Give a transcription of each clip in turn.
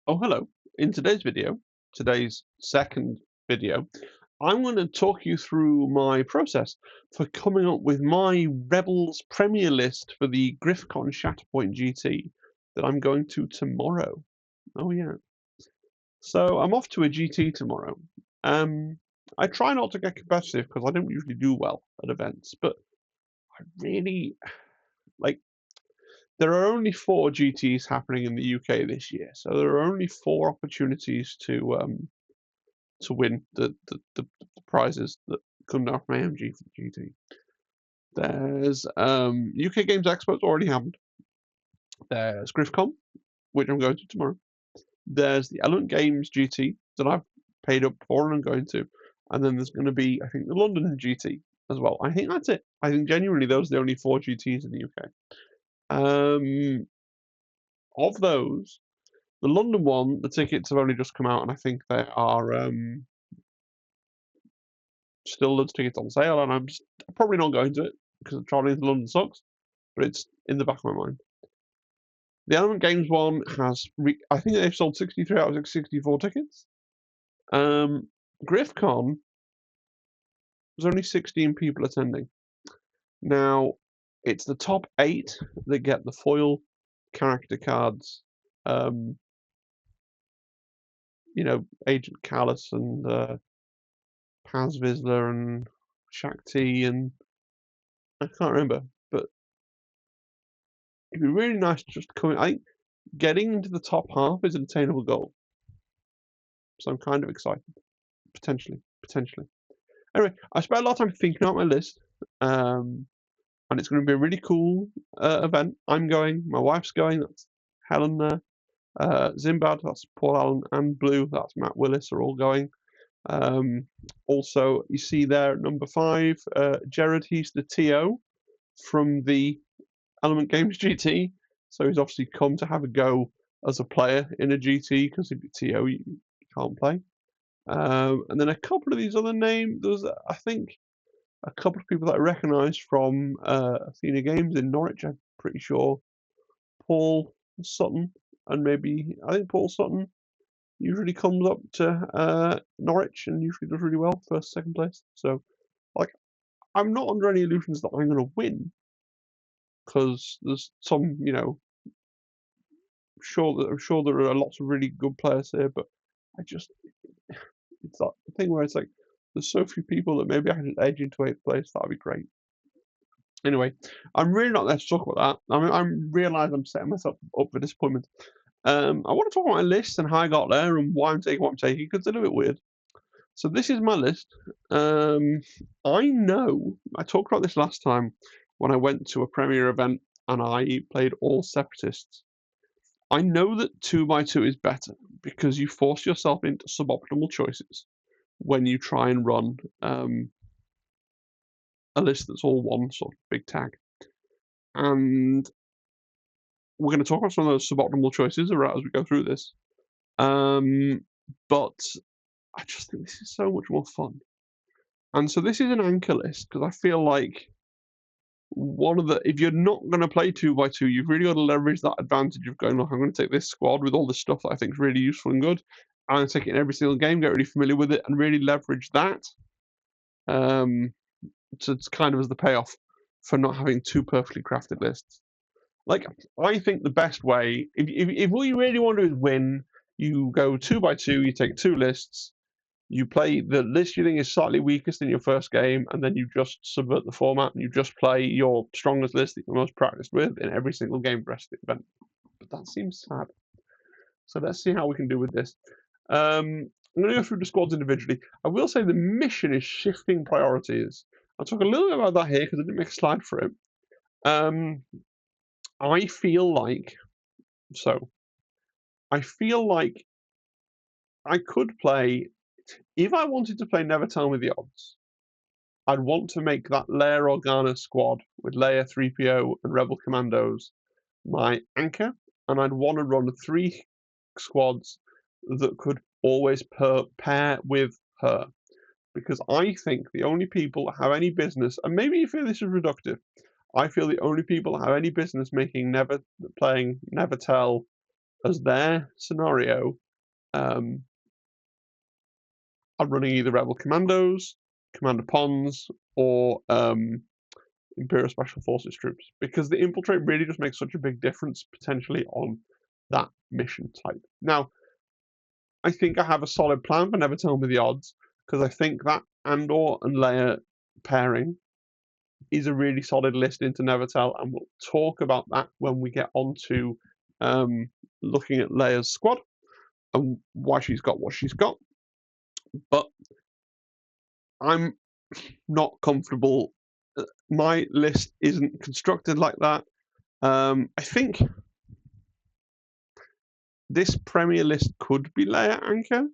Oh, hello. In today's second video, I'm going to talk you through my process for coming up with my Rebels Premier list for the Griffcon Shatterpoint GT that I'm going to tomorrow. Oh, yeah. So I'm off to a GT tomorrow. Um, I try not to get competitive because I don't usually do well at events, but I really like. There are only four GTs happening in the UK this year, so there are only four opportunities to win the prizes that come down from AMG for the GT. There's UK Games Expo's already happened. There's Griffcon, which I'm going to tomorrow. There's the Element Games GT that I've paid up for and I'm going to. And then there's going to be, I think, the London GT as well. I think that's it. I think genuinely those are the only four GTs in the UK. Of those, the London one, the tickets have only just come out, and I think they are still loads of tickets on sale, and I'm probably not going to it because traveling to London sucks, but it's in the back of my mind. The Element Games one has, I think they've sold 63 out of 64 tickets. Griffcon, there's only 16 people attending. Now, it's the top 8 that get the foil character cards. Agent Callus and Paz Vizsla and Shakti, and I can't remember, but it'd be really nice to just come in. I think getting into the top half is an attainable goal, so I'm kind of excited. Potentially. Anyway, I spent a lot of time thinking out my list, and it's going to be a really cool event. I'm going. My wife's going. That's Helen there. Zimbad, that's Paul Allen, and Blue, that's Matt Willis, are all going. Also, you see there at number 5, Jared, he's the TO from the Element Games GT, so he's obviously come to have a go as a player in a GT, because if you're TO, you can't play. And then a couple of these other names, there's, I think, a couple of people that I recognise from Athena Games in Norwich, I'm pretty sure. Paul Sutton, and maybe, I think Paul Sutton usually comes up to Norwich and usually does really well, first, second place. So, like, I'm not under any illusions that I'm going to win, because there's some, I'm sure there are lots of really good players here, but it's that thing where it's like, there's so few people that maybe I can edge into 8th place. That'd be great. Anyway, I'm really not there to talk about that. I realize I'm setting myself up for disappointment. I want to talk about my list and how I got there and why I'm taking what I'm taking, because it's a little bit weird. So this is my list. I know I talked about this last time when I went to a Premier event and I played all Separatists. I know that 2x2 is better because you force yourself into suboptimal choices when you try and run a list that's all one sort of big tag. And we're going to talk about some of those suboptimal choices as we go through this. But I just think this is so much more fun. And so this is an anchor list because I feel like if you're not going to play 2x2, you've really got to leverage that advantage of going, look, I'm going to take this squad with all this stuff that I think is really useful and good. I'm going to take it in every single game, get really familiar with it, and really leverage that. So it's kind of as the payoff for not having two perfectly crafted lists. Like, I think the best way, if what you really want to do is win, you go 2x2, you take 2 lists, you play the list you think is slightly weakest in your first game, and then you just subvert the format and you just play your strongest list that you're most practiced with in every single game for the rest of the event. But that seems sad. So let's see how we can do with this. I'm going to go through the squads individually. I will say the mission is shifting priorities. I'll talk a little bit about that here because I didn't make a slide for it. I feel like I could play, if I wanted to play Never Tell Me the Odds, I'd want to make that Leia Organa squad with Leia, 3PO, and Rebel Commandos my anchor, and I'd want to run 3 squads that could always pair with her. Because I think the only people that have any business, and maybe you feel this is reductive, I feel the only people that have any business playing Never Tell as their scenario are running either Rebel Commandos, Commander Pons, or Imperial Special Forces troops, because the infiltrate really just makes such a big difference potentially on that mission type. Now, I think I have a solid plan, but never tell me the odds, because I think that Andor and Leia pairing is a really solid list into Nevertell, and we'll talk about that when we get on to looking at Leia's squad and why she's got what she's got. But I'm not comfortable. My list isn't constructed like that. I think this Premier list could be Leia Anchor.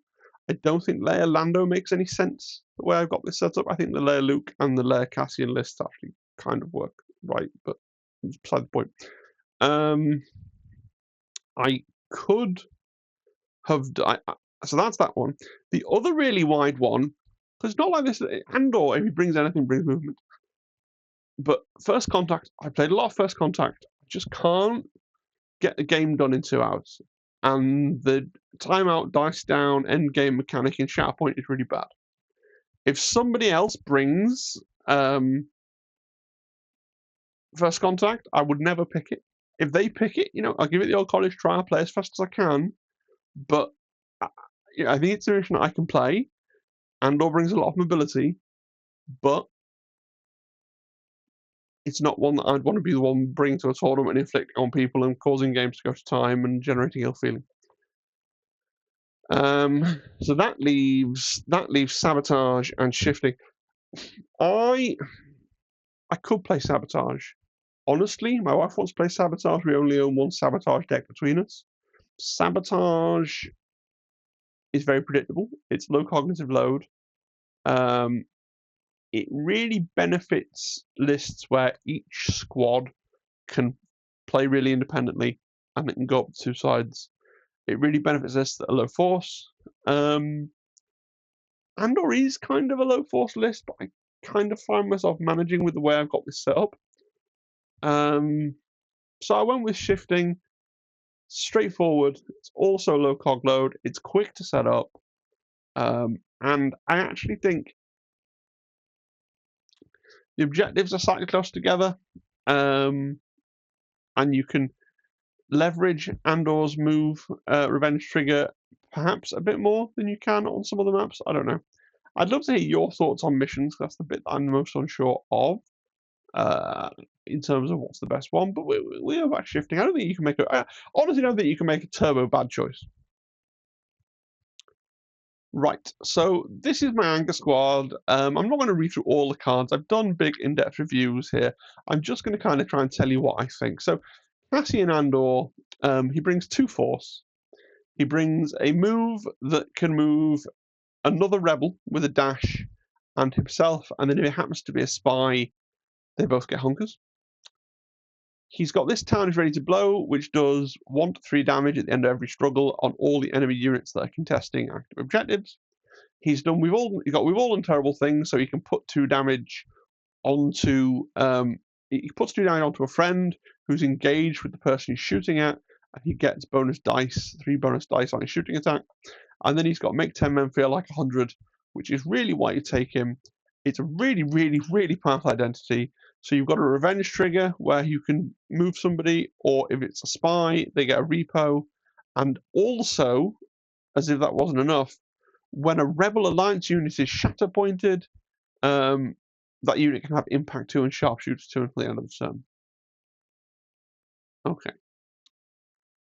I don't think Leia Lando makes any sense the way I've got this set up. I think the Leia Luke and the Leia Cassian lists actually kind of work right, but it's beside the point. I could have so that's that one. The other really wide one, because it's not like this. Andor, if he brings anything, brings movement. But First Contact, I played a lot of First Contact. I just can't get the game done in 2 hours. And the timeout, dice down, end game mechanic in Shatterpoint is really bad. If somebody else brings First Contact, I would never pick it. If they pick it, I'll give it the old college try, play as fast as I can. But I think it's a mission that I can play. Andor brings a lot of mobility, but it's not one that I'd want to be the one bringing to a tournament and inflicting on people and causing games to go to time and generating ill feeling. So that leaves sabotage and shifting. I could play sabotage. Honestly, my wife wants to play sabotage. We only own one sabotage deck between us. Sabotage is very predictable. It's low cognitive load. It really benefits lists where each squad can play really independently and it can go up 2 sides. It really benefits lists that are low force. Andor is kind of a low force list, but I kind of find myself managing with the way I've got this set up. So I went with shifting. Straightforward. It's also low cog load. It's quick to set up. And I actually think the objectives are slightly close together. And you can leverage Andor's move, Revenge Trigger, perhaps a bit more than you can on some of the maps. I don't know. I'd love to hear your thoughts on missions. That's the bit that I'm the most unsure of in terms of what's the best one. But we are about shifting. I don't think you can make I honestly don't think you can make a turbo bad choice. Right, so this is my Anchor squad. I'm not going to read through all the cards. I've done big in-depth reviews here. I'm just going to kind of try and tell you what I think. So Cassian Andor, he brings 2 force. He brings a move that can move another rebel with a dash and himself, and then if it happens to be a spy, they both get hunkers. He's got this town is ready to blow, which does 1 to 3 damage at the end of every struggle on all the enemy units that are contesting active objectives. He's got we've all done terrible things, so he can put 2 damage onto he puts 2 damage onto a friend who's engaged with the person he's shooting at, and he gets bonus dice, 3 bonus dice on his shooting attack. And then he's got make 10 men feel like 100, which is really why you take him. It's a really, really, really powerful identity. So you've got a revenge trigger where you can move somebody, or if it's a spy, they get a repo. And also, as if that wasn't enough, when a Rebel Alliance unit is Shatterpointed, that unit can have Impact 2 and Sharpshooter 2 until the end of the turn. Okay.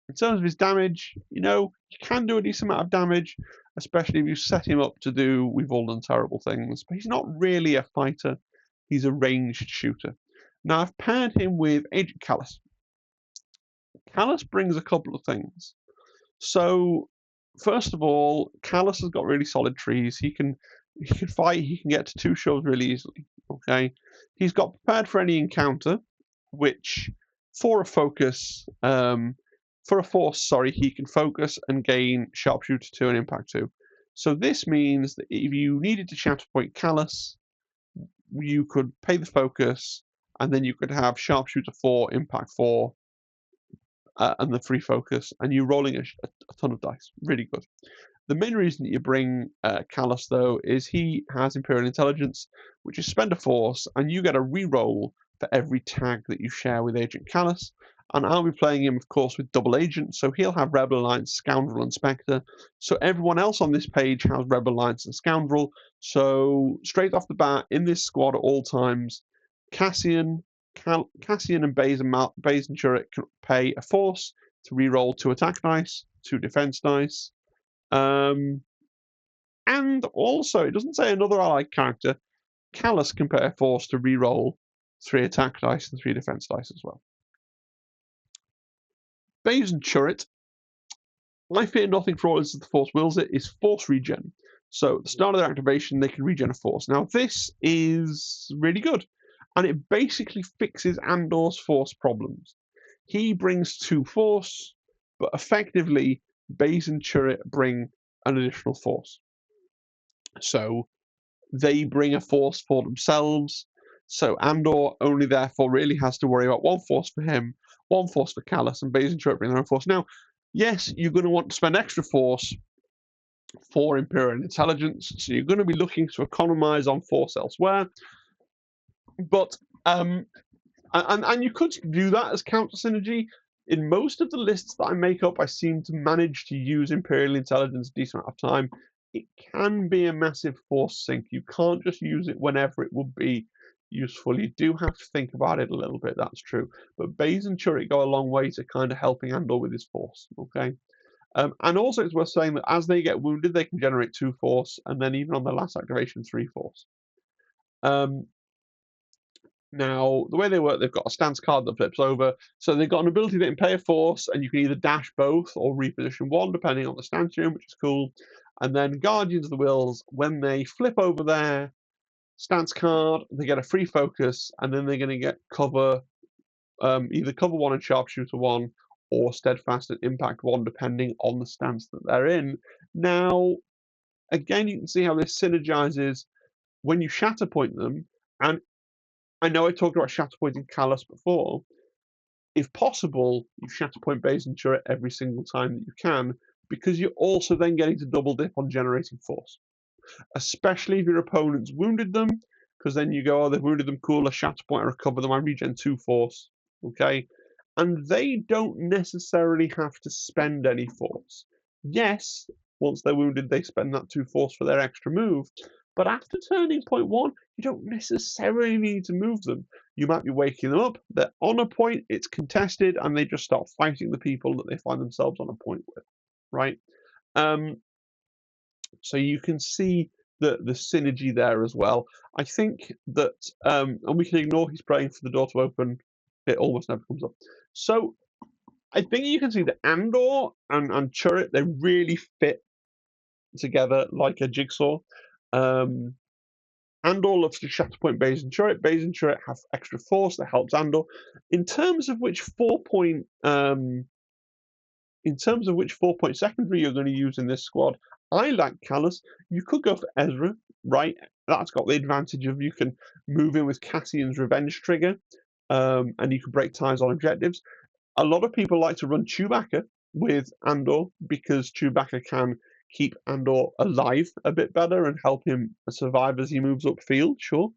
In terms of his damage, you can do a decent amount of damage, especially if you set him up to do we've all done terrible things. But he's not really a fighter. He's a ranged shooter. Now, I've paired him with Agent Callus. Callus brings a couple of things. So, first of all, Callus has got really solid trees. He can fight. He can get to 2 shows really easily. Okay, he's got prepared for any encounter, which for a focus, for a force, he can focus and gain Sharpshooter 2 and Impact 2. So this means that if you needed to Shatterpoint Callus, you could pay the focus, and then you could have Sharpshooter 4, Impact 4, and the free focus, and you're rolling a ton of dice. Really good. The main reason that you bring Callus, though, is he has Imperial Intelligence, which is spend a force, and you get a reroll for every tag that you share with Agent Callus. And I'll be playing him, of course, with double agent, so he'll have Rebel Alliance, Scoundrel, and Spectre. So everyone else on this page has Rebel Alliance and Scoundrel. So straight off the bat, in this squad at all times, Cassian and Baze and Turret can pay a force to reroll 2 attack dice, 2 defense dice. And also, it doesn't say another allied character. Callus can pay a force to reroll 3 attack dice and 3 defense dice as well. Baze and Turret, I fear nothing for all as the force wills it, is force regen. So at the start of their activation, they can regen a force. Now this is really good, and it basically fixes Andor's force problems. He brings 2 force, but effectively Baze and Turret bring an additional force. So they bring a force for themselves. So Andor only therefore really has to worry about 1 force for him, 1 force for Callus, and Baze and Turret bring their own force. Now, yes, you're going to want to spend extra force for Imperial Intelligence, so you're going to be looking to economize on force elsewhere. But and you could do that as counter synergy. In most of the lists that I make up, I seem to manage to use Imperial Intelligence a decent amount of time. It can be a massive force sink. You can't just use it whenever it would be useful. You do have to think about it a little bit, that's true. But Baze and Turret go a long way to kind of helping Andor with his force, okay? And also it's worth saying that as they get wounded, they can generate 2 force, and then even on their last activation, 3 force. Now, the way they work, they've got a stance card that flips over. So they've got an ability that can pay a force, and you can either dash both or reposition one, depending on the stance you're in, which is cool. And then Guardians of the Wills, when they flip over their stance card, they get a free focus, and then they're going to get cover, either cover 1 and sharpshooter 1, or steadfast and impact 1, depending on the stance that they're in. Now, again, you can see how this synergizes when you Shatterpoint them, and I know I talked about Shatterpointing Callus before. If possible, you Shatterpoint Baze and Turret every single time that you can, because you're also then getting to double dip on generating force. Especially if your opponent's wounded them, because then you go, oh, they've wounded them, cool, I Shatterpoint, I recover them, I regen 2 force, okay? And they don't necessarily have to spend any force. Yes, once they're wounded, they spend that 2 force for their extra move, but after turning point 1, you don't necessarily need to move them. You might be waking them up, they're on a point, it's contested, and they just start fighting the people that they find themselves on a point with, right? So you can see the synergy there as well. I think that, and we can ignore he's praying for the door to open, it almost never comes up. So I think you can see that Andor and Turret, they really fit together like a jigsaw. Andor loves to Shatterpoint Baze and Turret. Baze and Turret have extra force that helps Andor. In terms of which 4-point secondary you're going to use in this squad, I like Callus. You could go for Ezra, right? That's got the advantage of you can move in with Cassian's revenge trigger, and you can break ties on objectives. A lot of people like to run Chewbacca with Andor because Chewbacca can keep Andor alive a bit better and help him survive as he moves upfield, sure.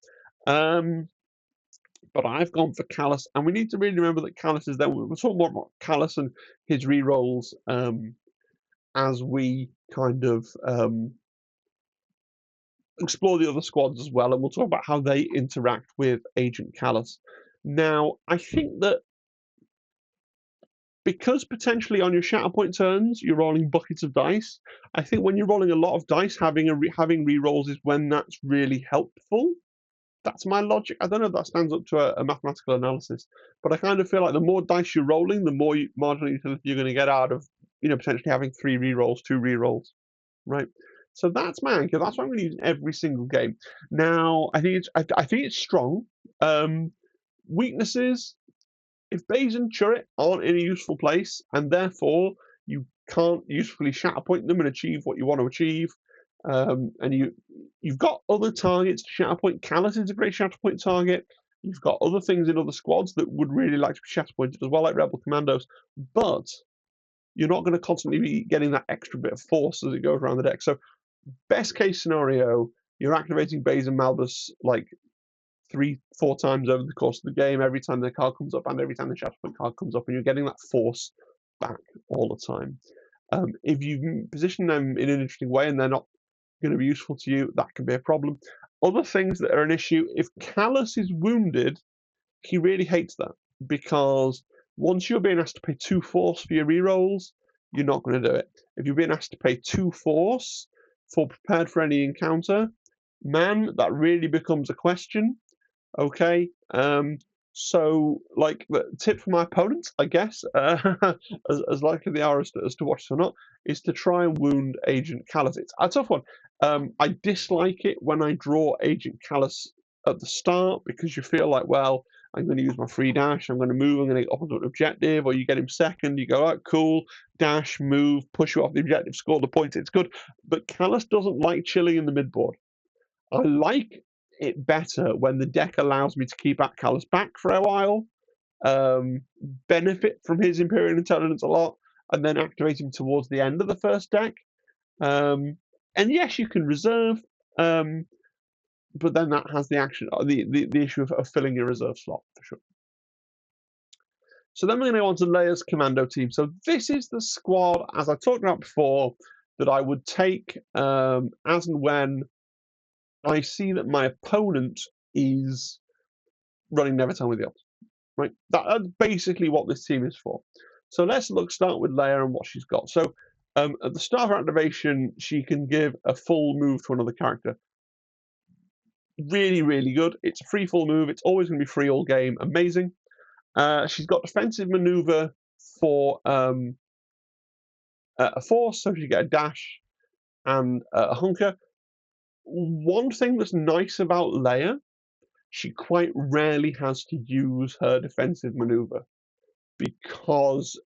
But I've gone for Callus, and we need to really remember that Callus is there. We'll talk more about Callus and his rerolls as we kind of explore the other squads as well, and we'll talk about how they interact with Agent Callus. Now, I think that because potentially on your Shatterpoint turns, you're rolling buckets of dice, I think when you're rolling a lot of dice, having rerolls is when that's really helpful. That's my logic. I don't know if that stands up to a mathematical analysis, but I kind of feel like the more dice you're rolling, the more marginal utility you're going to get out of, potentially having 3 rerolls, 2 rerolls, right? So that's my anchor. That's what I'm going to use in every single game. Now, I think it's strong. Weaknesses: if Baze and Turret aren't in a useful place, and therefore you can't usefully Shatterpoint them and achieve what you want to achieve, and you've got other targets to Shatterpoint. Callus is a great Shatterpoint target. You've got other things in other squads that would really like to be Shatterpointed as well, like Rebel Commandos, but you're not going to constantly be getting that extra bit of force as it goes around the deck. So, best case scenario, you're activating Baze and Malbus like 3-4 times over the course of the game, every time the card comes up and every time the Shatterpoint card comes up, and you're getting that force back all the time. If you position them in an interesting way and they're not going to be useful to you, that can be a problem. Other things that are an issue, if Callus is wounded, he really hates that, because once you're being asked to pay 2 force for your rerolls, you're not going to do it. If you're being asked to pay 2 force for prepared for any encounter, man, that really becomes a question. Okay, so like the tip for my opponents, I guess, as likely they are as to watch this or not, is to try and wound Agent Callus. It's a tough one. I dislike it when I draw Agent Callus at the start, because you feel like, well, I'm going to use my free dash, I'm going to move, I'm going to get off onto an objective, or you get him second, you go, oh, cool, dash, move, push you off the objective, score the points, it's good. But Callus doesn't like chilling in the midboard. I like it better when the deck allows me to keep Callus back for a while, benefit from his Imperial Intelligence a lot, and then activate him towards the end of the first deck. And yes, you can reserve, but then that has the issue of filling your reserve slot for sure. So then we're going to go on to Leia's commando team. So this is the squad, as I talked about before, that I would take as and when I see that my opponent is running Nevertell with the odds, right? That's basically what this team is for. So let's start with Leia and what she's got. So at the start of her activation, she can give a full move to another character. Really, really good. It's a free full move. It's always going to be free all game. Amazing. She's got defensive maneuver for a force, so she get a dash and a hunker. One thing that's nice about Leia, she quite rarely has to use her defensive maneuver, because,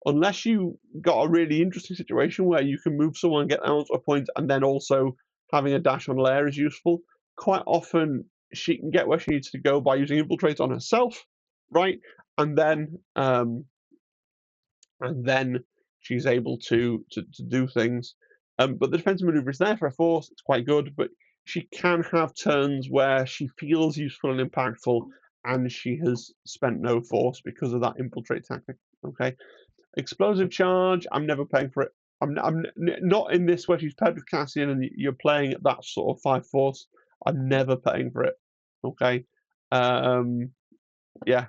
unless you got a really interesting situation where you can move someone, get them onto a point, and then also having a dash on Leia is useful, quite often she can get where she needs to go by using Infiltrate on herself, right? And then she's able to do things. But the defensive maneuver is there for a force. It's quite good, but she can have turns where she feels useful and impactful, and she has spent no force because of that infiltrate tactic. Okay, explosive charge. I'm never paying for it. I'm not in this where she's paired with Cassian and you're playing at that sort of 5 force. I'm never paying for it. Okay, yeah.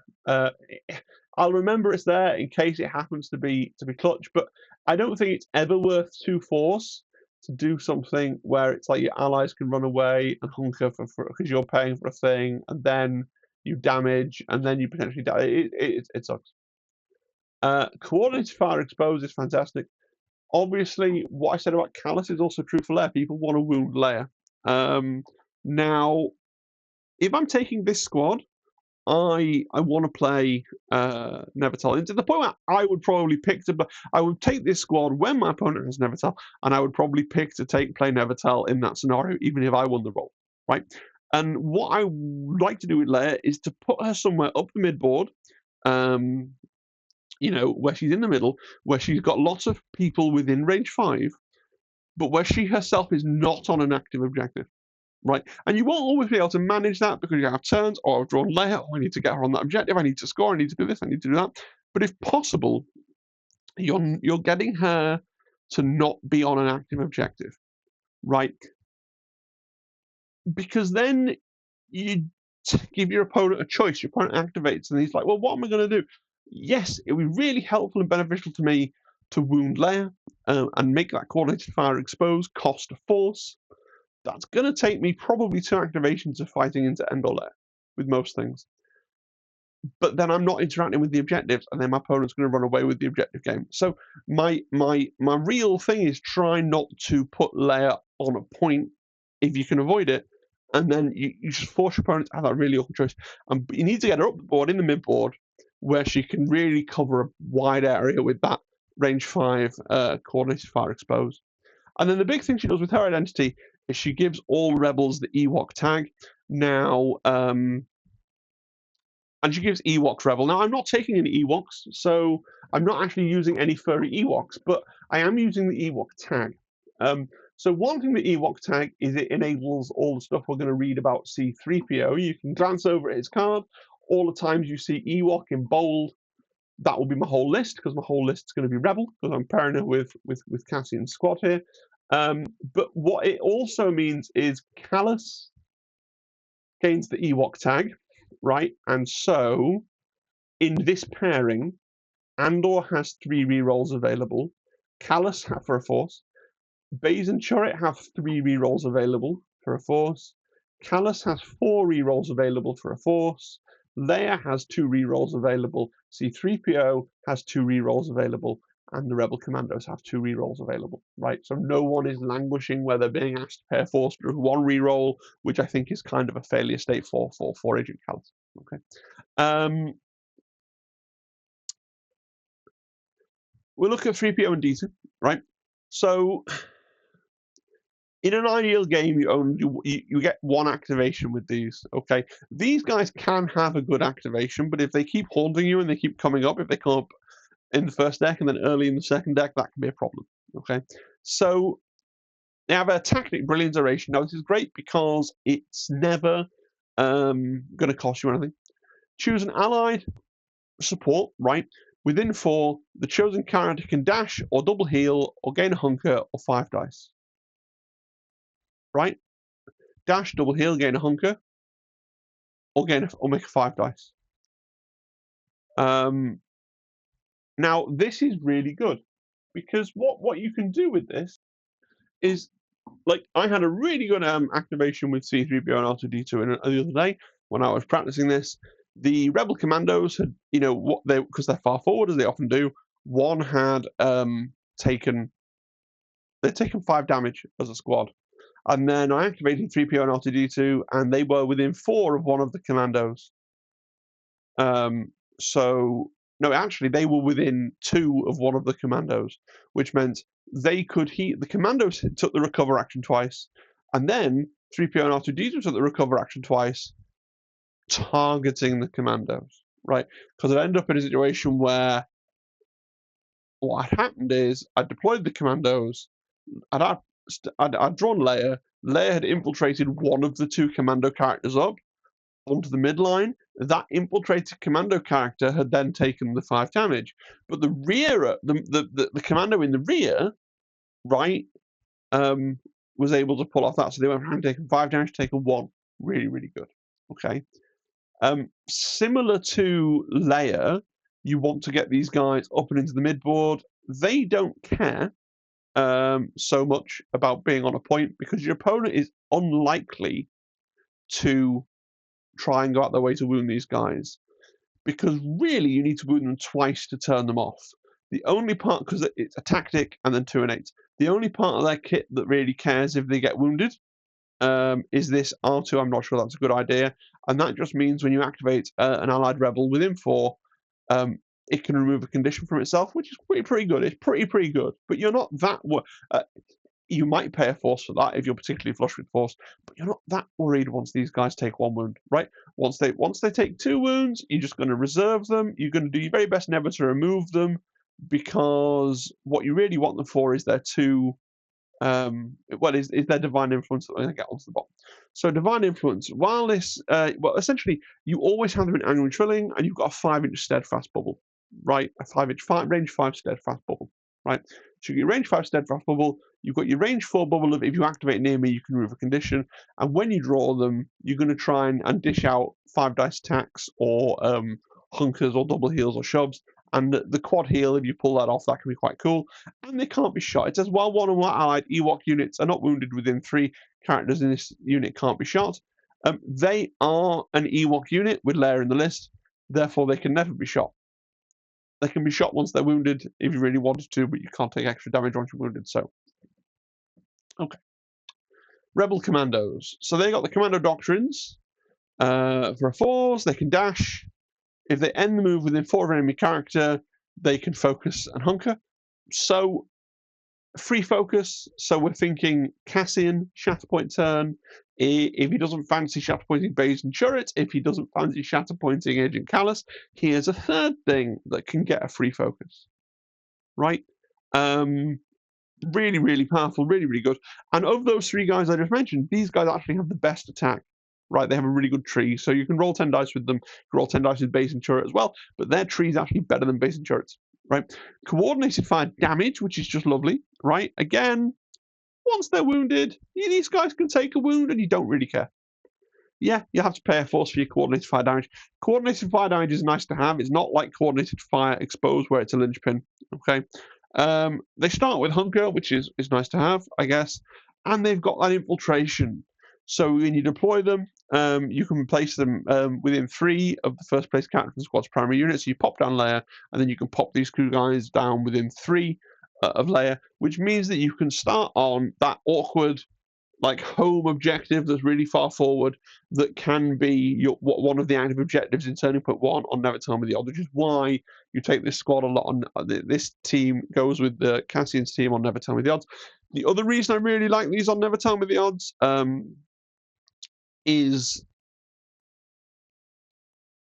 I'll remember it's there in case it happens to be clutch, but I don't think it's ever worth 2 force to do something where it's like your allies can run away and hunker for because you're paying for a thing, and then you damage, and then you potentially die. It sucks. Coordinated fire exposed is fantastic. Obviously, what I said about Callus is also true for Leia. People want to wound Leia. Now, if I'm taking this squad, I want to play Nevertell. To the point where I would probably I would take this squad when my opponent has Nevertell, and I would probably pick to play Nevertell in that scenario, even if I won the roll, right? And what I would like to do with Leia is to put her somewhere up the midboard, where she's in the middle, where she's got lots of people within range 5, but where she herself is not on an active objective. Right, and you won't always be able to manage that because you have turns, or I've drawn Leia, I need to get her on that objective, I need to score, I need to do this, I need to do that. But if possible, you're getting her to not be on an active objective, right? Because then you give your opponent a choice. Your opponent activates, and he's like, well, what am I going to do? Yes, it would be really helpful and beneficial to me to wound Leia and make that coordinated fire exposed, cost a force. That's going to take me probably 2 activations of fighting into Endor Lair with most things. But then I'm not interacting with the objectives, and then my opponent's going to run away with the objective game. So my real thing is try not to put Leia on a point if you can avoid it, and then you just force your opponent to have that really awkward choice. And you need to get her up the board, in the mid board, where she can really cover a wide area with that range 5 coordinated fire exposed. And then the big thing she does with her identity is she gives all rebels the Ewok tag. Now, And she gives Ewoks Rebel. Now, I'm not taking any Ewoks, so I'm not actually using any furry Ewoks, but I am using the Ewok tag. So one thing the Ewok tag is it enables all the stuff we're going to read about C-3PO. You can glance over at his card. All the times you see Ewok in bold, that will be my whole list, because my whole list is going to be Rebel, because I'm pairing it with Cassian's squad here. But what it also means is Callus gains the Ewok tag, right? And so in this pairing, Andor has 3 rerolls available. Callus for a Force. Baze and Chorrit have 3 rerolls available for a Force. Callus has 4 rerolls available for a Force. Leia has 2 rerolls available. C-3PO has 2 rerolls available. And the Rebel Commandos have 2 rerolls available, right? So no one is languishing where they're being asked to pair Force through 1 reroll, which I think is kind of a failure state for Agent Callus. Okay. We'll look at 3PO and D2, right? So in an ideal game, you get 1 activation with these. Okay, these guys can have a good activation, but if they keep haunting you and they keep coming up, if they come up in the first deck and then early in the second deck, that can be a problem. Okay, so they have a tactic brilliance duration. Now this is great because it's never going to cost you anything. Choose an allied support, right? Within 4, the chosen character can dash or double heal or gain a hunker or 5 dice. Right? Dash, double heal, gain a hunker, or make a 5 dice. Now this is really good because what you can do with this is, like, I had a really good activation with C-3PO and R2-D2 the other day when I was practicing this. The Rebel Commandos had, because they're far forward as they often do. One had taken 5 damage as a squad. And then I activated 3PO and R2-D2, and they were within 4 of one of the commandos. No, actually, they were within 2 of one of the commandos, which meant they could heal. The commandos took the recover action twice, and then 3PO and R2-D2 took the recover action twice, targeting the commandos, right? Because it ended up in a situation where what had happened is I deployed the commandos, I'd drawn Leia. Leia had infiltrated one of the 2 commando characters up onto the midline. That infiltrated commando character had then taken the 5 damage, but the rear, the commando in the rear, right, was able to pull off that. So they went from taking 5 damage to taking 1. Really, really good. Okay. Similar to Leia, you want to get these guys up and into the midboard. They don't care so much about being on a point because your opponent is unlikely to try and go out their way to wound these guys, because really you need to wound them twice to turn them off. The only part, because it's a tactic and then 2 and 8, the only part of their kit that really cares if they get wounded is this R2. I'm not sure that's a good idea, and that just means when you activate an allied rebel within 4, it can remove a condition from itself, which is pretty good. It's pretty good, but you're not that. You might pay a Force for that if you're particularly flush with Force, but you're not that worried once these guys take 1 wound, right? Once they take 2 wounds, you're just going to reserve them. You're going to do your very best never to remove them, because what you really want them for is their 2. Is their divine influence that they're going to get onto the bottom. So divine influence, while this, essentially you always have them in angry trilling, and you've got a 5-inch steadfast bubble, right? A 5-inch range 5 steadfast bubble, right? So you get range 5 steadfast bubble. You've got your range 4 bubble of if you activate near me, you can remove a condition, and when you draw them, you're going to try and dish out 5 dice attacks or hunkers or double heals or shoves. And the quad heal, if you pull that off, that can be quite cool. And they can't be shot. It says, while 1 or more allied Ewok units are not wounded within 3, characters in this unit can't be shot. They are an Ewok unit with Leia in the list, therefore they can never be shot. They can be shot once they're wounded if you really wanted to, but you can't take extra damage once you're wounded. So, okay. Rebel Commandos. So they got the Commando Doctrines. For a Force, they can dash. If they end the move within 4 of an enemy character, they can focus and hunker. So Free focus, so we're thinking Cassian, Shatterpoint turn. If he doesn't fancy Shatterpointing Baze and Turret, if he doesn't fancy Shatterpointing Agent Callus, here's a third thing that can get a free focus, right? Really, really powerful, really, really good. And of those three guys I just mentioned, these guys actually have the best attack, right? They have a really good tree, so you can roll 10 dice with them. You can roll 10 dice with Baze and Turret as well, but their tree is actually better than Baze and Turret's, right? Coordinated fire damage, which is just lovely, right? Again, once they're wounded, these guys can take a wound and you don't really care. Yeah, you have to pay a force for your coordinated fire damage. Coordinated fire damage is nice to have. It's not like coordinated fire exposed where it's a linchpin. Okay. They start with hunker, which is nice to have, I guess, and they've got that infiltration. So when you deploy them, you can place them within 3 of the first place captain squad's primary units. So you pop down layer, and then you can pop these two guys down within 3 of layer, which means that you can start on that awkward like home objective that's really far forward that can be one of the active objectives in Turning Point 1 on Never Tell Me the Odds, which is why you take this squad a lot on this team goes with the Cassian's team on Never Tell Me the Odds. The other reason I really like these on Never Tell Me the Odds is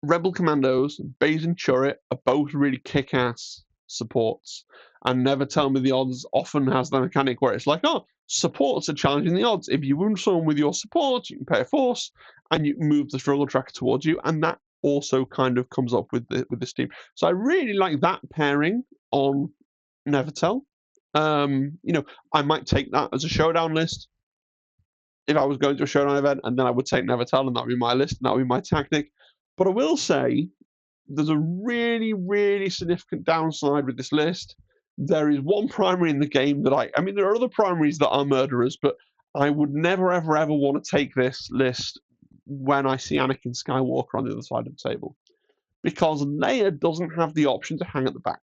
Rebel Commandos, Baze and Turret are both really kick-ass supports. And Never Tell Me the Odds often has the mechanic where it's like, oh, supports are challenging the odds. If you wound someone with your support, you can pay a force, and you move the struggle tracker towards you, and that also kind of comes up with this team. So I really like that pairing on Never Tell. I might take that as a showdown list if I was going to a showdown event, and then I would take Never Tell, and that would be my list, and that would be my tactic. But I will say there's a really, really significant downside with this list. There is one primary in the game that I mean, there are other primaries that are murderers, but I would never, ever, ever want to take this list when I see Anakin Skywalker on the other side of the table. Because Leia doesn't have the option to hang at the back.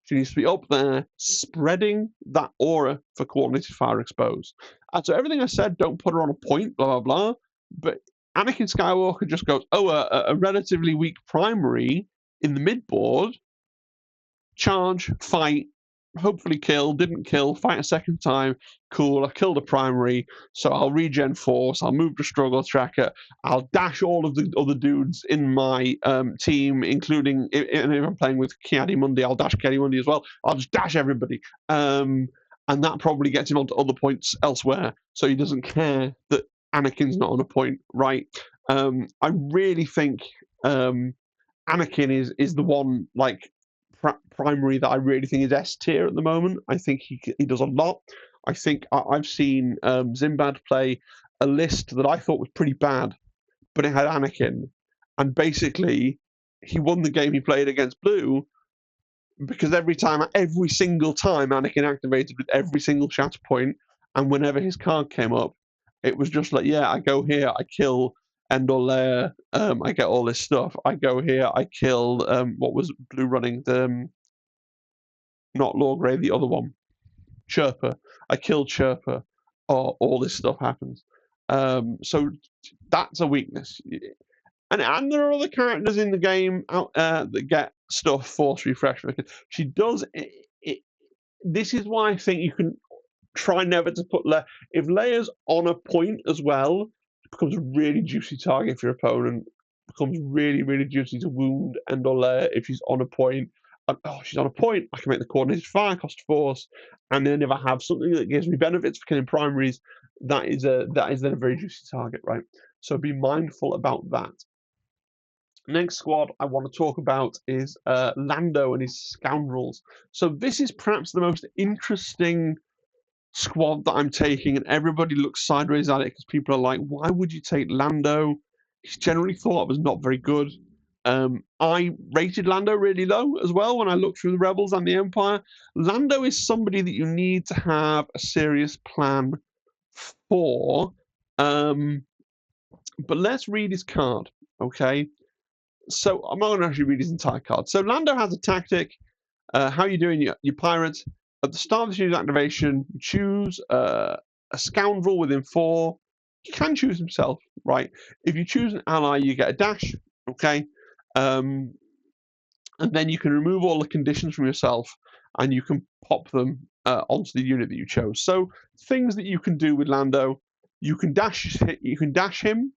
She needs to be up there, spreading that aura for coordinated fire exposed. And so everything I said, don't put her on a point, blah, blah, blah. But Anakin Skywalker just goes, oh, a relatively weak primary in the midboard, charge, fight, hopefully kill, didn't kill, fight a second time, cool, I killed a primary, so I'll regen force, I'll move the struggle tracker, I'll dash all of the other dudes in my team, including, if I'm playing with Ki-Adi-Mundi, I'll dash Ki-Adi-Mundi as well, I'll just dash everybody. And that probably gets him onto other points elsewhere, so he doesn't care that Anakin's not on a point, right? I really think Anakin is the one, like, primary that I really think is S tier at the moment. I think he does a lot. I think I've seen Zimbad play a list that I thought was pretty bad, but it had Anakin, and basically he won the game he played against Blue because every single time Anakin activated with every single Shatterpoint, and whenever his card came up, it was just like, yeah, I go here, I kill Endor Lair, I get all this stuff. I go here, I kill what was Blue running? Not Lawgrey, the other one, Chirper. I kill Chirper, or all this stuff happens. So that's a weakness. And there are other characters in the game out that get stuff force refresh because she does. This is why I think you can try never to put if Leia's on a point as well, it becomes a really juicy target for your opponent. It becomes really, really juicy to wound Endor Leia if she's on a point. And, she's on a point. I can make the coordinated fire cost force, and then if I have something that gives me benefits for killing primaries, that is then a very juicy target, right? So be mindful about that. Next squad I want to talk about is Lando and his scoundrels. So this is perhaps the most interesting squad that I'm taking, and everybody looks sideways at it because people are like, why would you take Lando? He's generally thought was not very good. I rated Lando really low as well when I looked through the Rebels and the Empire. Lando is somebody that you need to have a serious plan for. But let's read his card, okay? So I'm not going to actually read his entire card. So Lando has a tactic. How you doing, you pirate? At the start of the series activation, choose a scoundrel within 4. He can choose himself, right? If you choose an ally, you get a dash, okay? And then you can remove all the conditions from yourself, and you can pop them onto the unit that you chose. So things that you can do with Lando, you can dash him,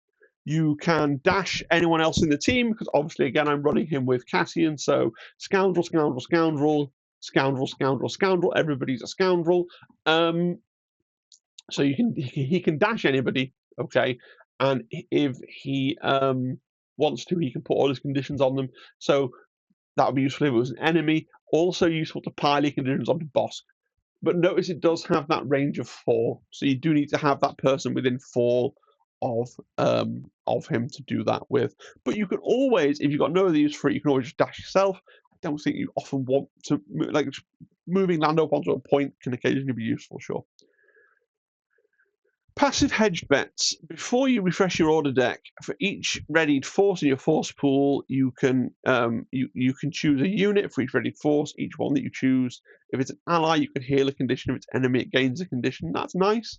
you can dash anyone else in the team, because obviously again I'm running him with Cassian, so scoundrel, scoundrel, scoundrel, scoundrel, scoundrel, scoundrel, everybody's a scoundrel. So he can dash anybody, okay, and if he wants to, he can put all his conditions on them. So that would be useful if it was an enemy. Also useful to pile your conditions onto Bosk. But notice it does have that range of 4, so you do need to have that person within 4 of him to do that with. But you can always, if you've got no other use for it, you can always just dash yourself. I don't think you often want to, like, moving Lando up onto a point can occasionally be useful, sure. Passive hedged bets. Before you refresh your order deck, for each readied force in your force pool, you can choose a unit for each readied force, each one that you choose. If it's an ally, you can heal a condition. If it's enemy, it gains a condition. That's nice.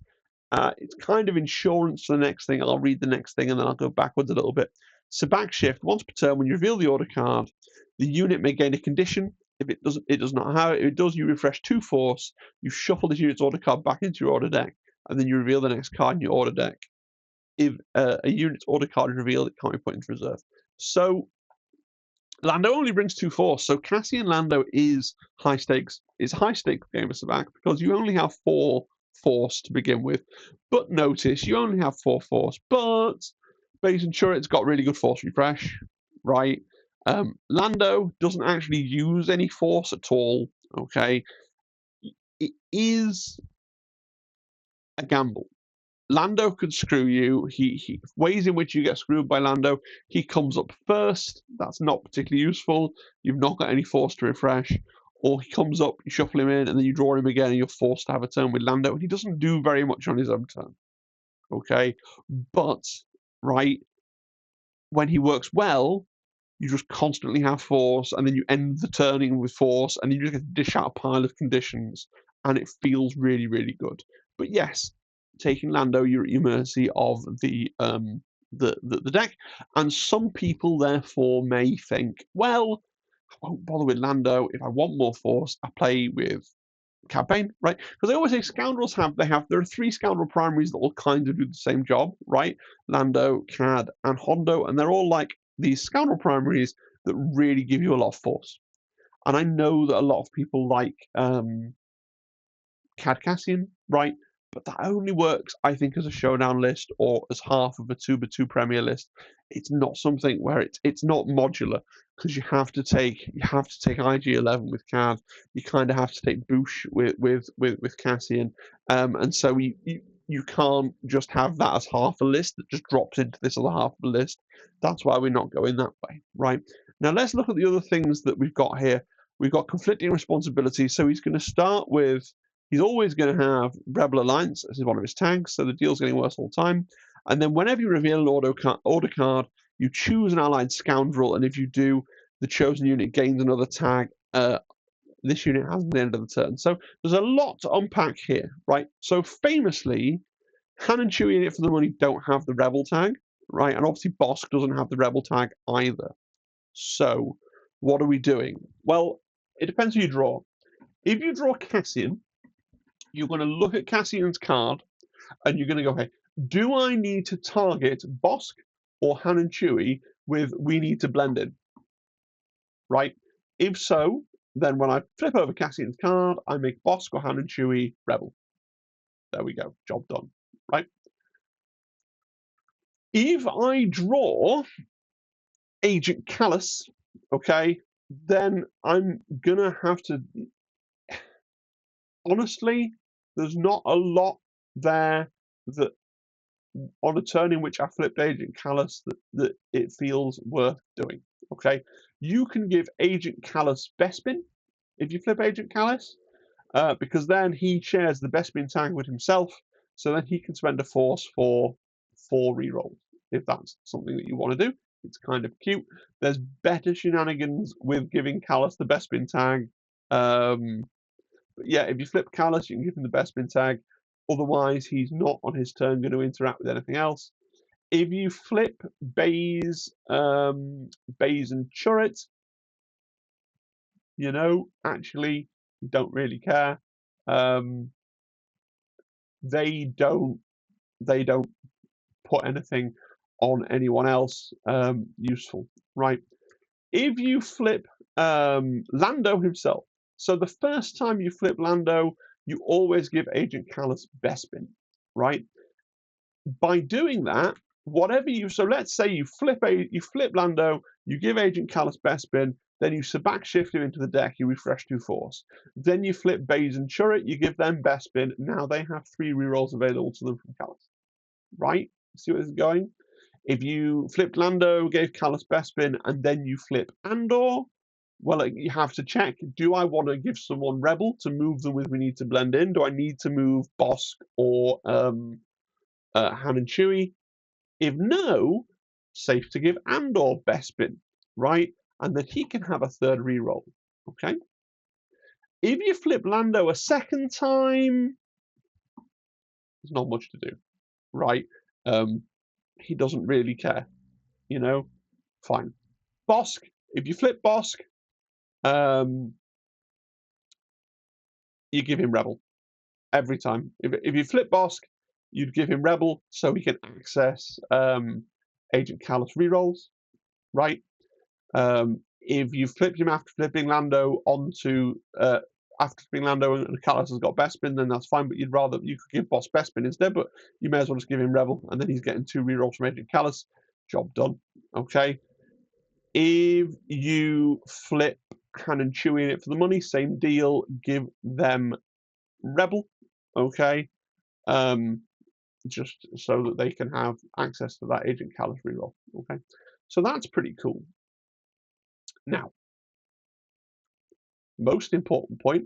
It's kind of insurance for the next thing. I'll read the next thing and then I'll go backwards a little bit. So back shift. Once per turn, when you reveal the order card, the unit may gain a condition. If it doesn't, it does not have it. If it does, you refresh 2 force. You shuffle this unit's order card back into your order deck, and then you reveal the next card in your order deck. If a unit's order card is revealed, it can't be put into reserve. So Lando only brings 2 force, so Cassian Lando is high stakes. It's a high stakes game of Sabacc because you only have 4 force to begin with. But notice you only have 4 force, but Base and Turret's got really good force refresh, right? Lando doesn't actually use any force at all. Okay, it is a gamble. Lando could screw you. He ways in which you get screwed by Lando. He comes up first. That's not particularly useful. You've not got any force to refresh. Or he comes up, you shuffle him in, and then you draw him again, and you're forced to have a turn with Lando. And he doesn't do very much on his own turn. Okay, but right when he works well, you just constantly have force, and then you end the turning with force, and you just get to dish out a pile of conditions, and it feels really, really good. But yes, taking Lando, you're at your mercy of the deck, and some people therefore may think, well, I won't bother with Lando. If I want more force, I play with campaign, right? Because I always say scoundrels there are 3 scoundrel primaries that all kind of do the same job, right? Lando, Cad, and Hondo, and they're all like these scoundrel primaries that really give you a lot of force. And I know that a lot of people like Cad Cassian, right? But that only works, I think, as a showdown list or as half of a 2x2 premier list. It's not something where it's not modular, because you have to take IG11 with Cad. You kind of have to take Boosh with Cassian, and so you can't just have that as half a list that just drops into this other half of the list. That's why we're not going that way, right? Now let's look at the other things that we've got here. We've got conflicting responsibilities. So he's going to start with. He's always going to have Rebel Alliance as one of his tags, so the deal's getting worse all the time. And then whenever you reveal an order card, you choose an allied scoundrel, and if you do, the chosen unit gains another tag. This unit has at the end of the turn. So there's a lot to unpack here, right? So famously, Han and Chewie in It for the Money don't have the Rebel tag, right? And obviously Bosk doesn't have the Rebel tag either. So what are we doing? Well, it depends who you draw. If you draw Cassian, you're going to look at Cassian's card, and you're going to go, hey, do I need to target Bosk or Han and Chewie with we need to blend in? Right? If so, then when I flip over Cassian's card, I make Bosk or Han and Chewie Rebel. There we go. Job done. Right? If I draw Agent Callus, okay, then I'm going to have to... Honestly, there's not a lot there that on a turn in which I flipped Agent Callus that it feels worth doing. Okay, you can give Agent Callus Bespin if you flip Agent Callus, because then he shares the Bespin tag with himself, so then he can spend a force for 4 rerolls if that's something that you want to do. It's kind of cute. There's better shenanigans with giving Callus the Bespin tag. But yeah, if you flip Callus, you can give him the Bespin tag. Otherwise, he's not on his turn going to interact with anything else. If you flip Baze and Churret, actually, you don't really care. They don't put anything on anyone else useful, right? If you flip Lando himself, so the first time you flip Lando, you always give Agent Callus Bespin, right? By doing that, whatever you, so let's say you flip Lando, you give Agent Callus Bespin, then you back shift him into the deck, you refresh 2 Force. Then you flip Baze and Churret, you give them Bespin. Now they have 3 rerolls available to them from Callus, right? See where this is going? If you flipped Lando, gave Callus Bespin, and then you flip Andor, well, you have to check, do I want to give someone Rebel to move them with we need to blend in? Do I need to move Bosk or Han and Chewie? If no, safe to give Andor Bespin, right? And then he can have a 3rd reroll, okay? If you flip Lando a 2nd time, there's not much to do, right? He doesn't really care, you know? Fine. Bosk, if you flip Bosk, you give him Rebel every time. If you flip Bosk, you'd give him Rebel so he can access Agent Callus rerolls, right? If you flipped him after flipping Lando onto after flipping Lando and Callus has got Bespin, then that's fine. But you could give Boss Bespin instead, but you may as well just give him Rebel, and then he's getting 2 rerolls from Agent Callus. Job done. Okay. If you flip Han and Chewie in it for the money, same deal. Give them Rebel. Okay. Just so that they can have access to that Agent Callus reroll. Okay. So that's pretty cool. Now, most important point,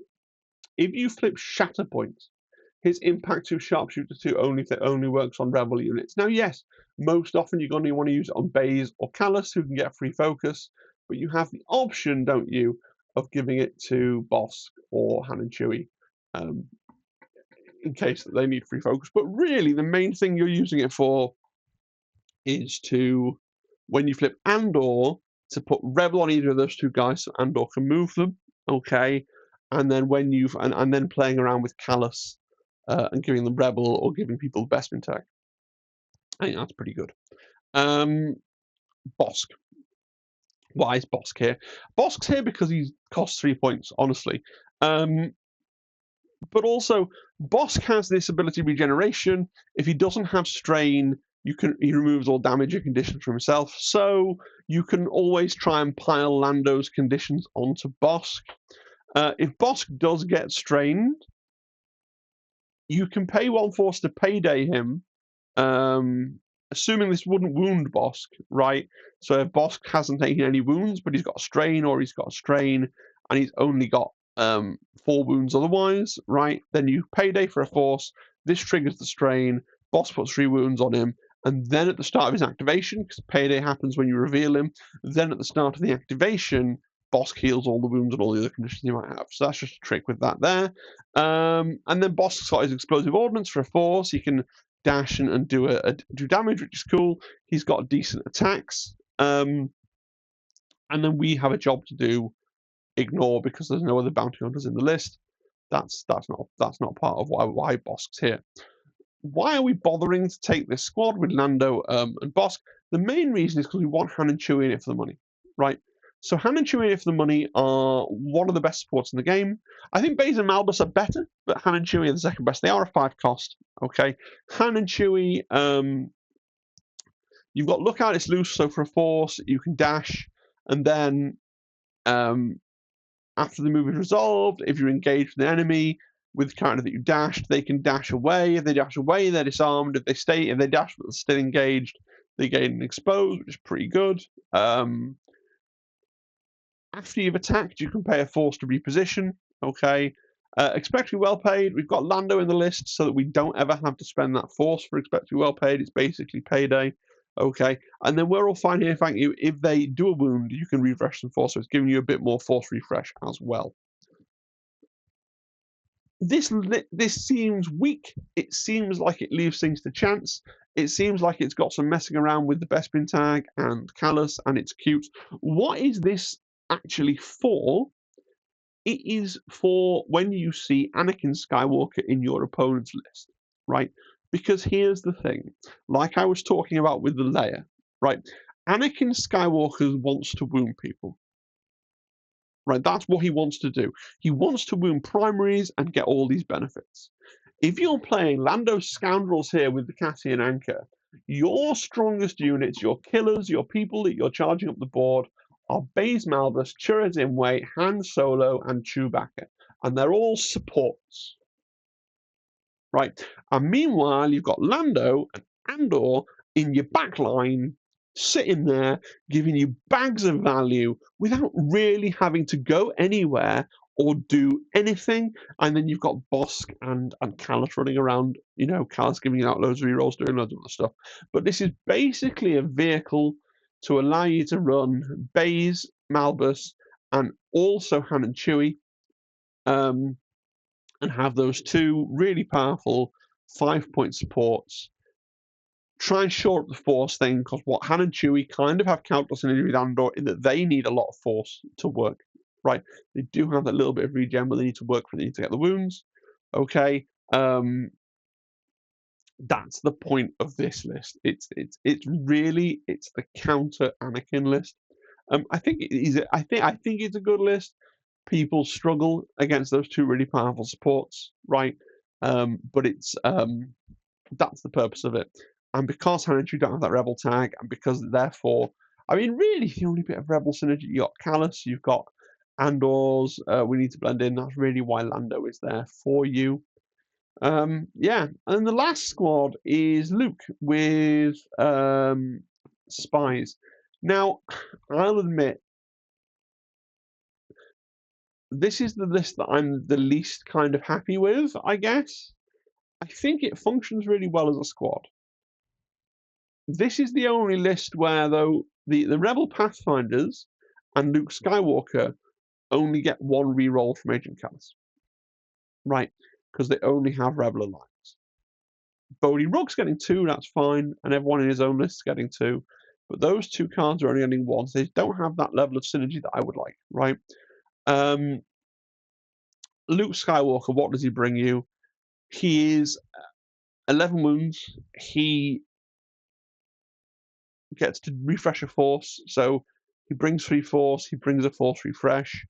if you flip Shatterpoint, his impact 2 sharpshooter 2 only works on Rebel units. Now, yes, most often you're going to want to use it on Baze or Callus, who can get free focus, but you have the option, don't you, of giving it to Bosk or Han and Chewie in case that they need free focus. But really, the main thing you're using it for is to, when you flip Andor, to put Rebel on either of those 2 guys so Andor can move them, okay? And then when you've and then playing around with Callus and giving them Rebel or giving people the Bespin tag. I think that's pretty good. Bosk. Why is Bosk here? Bosk's here because he costs 3 points, honestly. But also, Bosk has this ability of regeneration. If he doesn't have strain, he removes all damage and conditions from himself. So you can always try and pile Lando's conditions onto Bosk. If Bosk does get strained, you can pay 1 Force to payday him, assuming this wouldn't wound Bosk, right? So if Bosk hasn't taken any wounds, but he's got a strain or he's got a strain, and he's only got 4 wounds otherwise, right? Then you payday for a Force. This triggers the strain. Bosk puts 3 wounds on him. And then at the start of his activation, because payday happens when you reveal him, then at the start of the activation, Bosk heals all the wounds and all the other conditions you might have. So that's just a trick with that there. And then Bosk's got his explosive ordnance for a Force. He can dash and do damage, which is cool. He's got decent attacks. And then we have a job to do. Ignore because there's no other bounty hunters in the list. That's not part of why Bosk's here. Why are we bothering to take this squad with Lando and Bosk? The main reason is because we want Han and Chewie in it for the money, right? So Han and Chewie in it for the money are one of the best supports in the game. I think Baze and Malbus are better, but Han and Chewie are the second best. They are a 5 cost, okay? Han and Chewie, you've got Lookout, it's loose, so for a Force, you can dash, and then after the move is resolved, if you're engaged with an enemy with the character that you dashed, they can dash away. If they dash away, they're disarmed. If they dash but they're still engaged, they gain an exposed, which is pretty good. After you've attacked, you can pay a Force to reposition. Okay. Expect to be well paid. We've got Lando in the list so that we don't ever have to spend that Force for expect to be well paid. It's basically payday. Okay, and then we're all fine here, thank you. If they do a wound, you can refresh some Force, so it's giving you a bit more Force refresh as well. This seems weak. It seems like it leaves things to chance. It seems like it's got some messing around with the Bespin tag and Callus, and it's cute. What is this actually for? it is for when you see Anakin Skywalker in your opponent's list, right? Because here's the thing, like I was talking about with the Leia, right? Anakin Skywalker wants to wound people, right? That's what he wants to do. He wants to wound primaries and get all these benefits. If you're playing Lando Scoundrels here with the Cassian Anchor, your strongest units, your killers, your people that you're charging up the board are Baze Malbus, Chirrut Imwe, Han Solo, and Chewbacca. And they're all supports, right? And meanwhile, you've got Lando and Andor in your back line, sitting there, giving you bags of value without really having to go anywhere or do anything. And then you've got Bosk and Callus running around, Callus giving you out loads of rerolls, doing loads of other stuff. But this is basically a vehicle to allow you to run Baze, Malbus, and also Han and Chewie, and have those two really powerful 5-point supports. Try and shore up the Force thing, because what Han and Chewie kind of have countless synergy with Andor in that they need a lot of Force to work, right? They do have that little bit of regen, but they need to work for it, they need to get the wounds. Okay, that's the point of this list. It's really the counter Anakin list. I think it is. I think it's a good list. People struggle against those two really powerful supports, right? But it's that's the purpose of it. And because Han and Chewie don't have that rebel tag, and because therefore, I mean, really, the only bit of rebel synergy, you got Callus, you've got Andor's. We need to blend in. That's really why Lando is there for you. Yeah, and the last squad is Luke with spies. Now, I'll admit, this is the list that I'm the least kind of happy with, I guess. I think it functions really well as a squad. This is the only list where, though, the Rebel Pathfinders and Luke Skywalker only get one reroll from Agent Callus. Right, because they only have Rebel Alliance. Bodhi Rook's getting 2, that's fine, and everyone in his own list is getting 2. But those 2 cards are only getting 1, so they don't have that level of synergy that I would like, right? Luke Skywalker, what does he bring you? He is 11 wounds. He gets to refresh a force, so he brings 3 force, he brings a force refresh.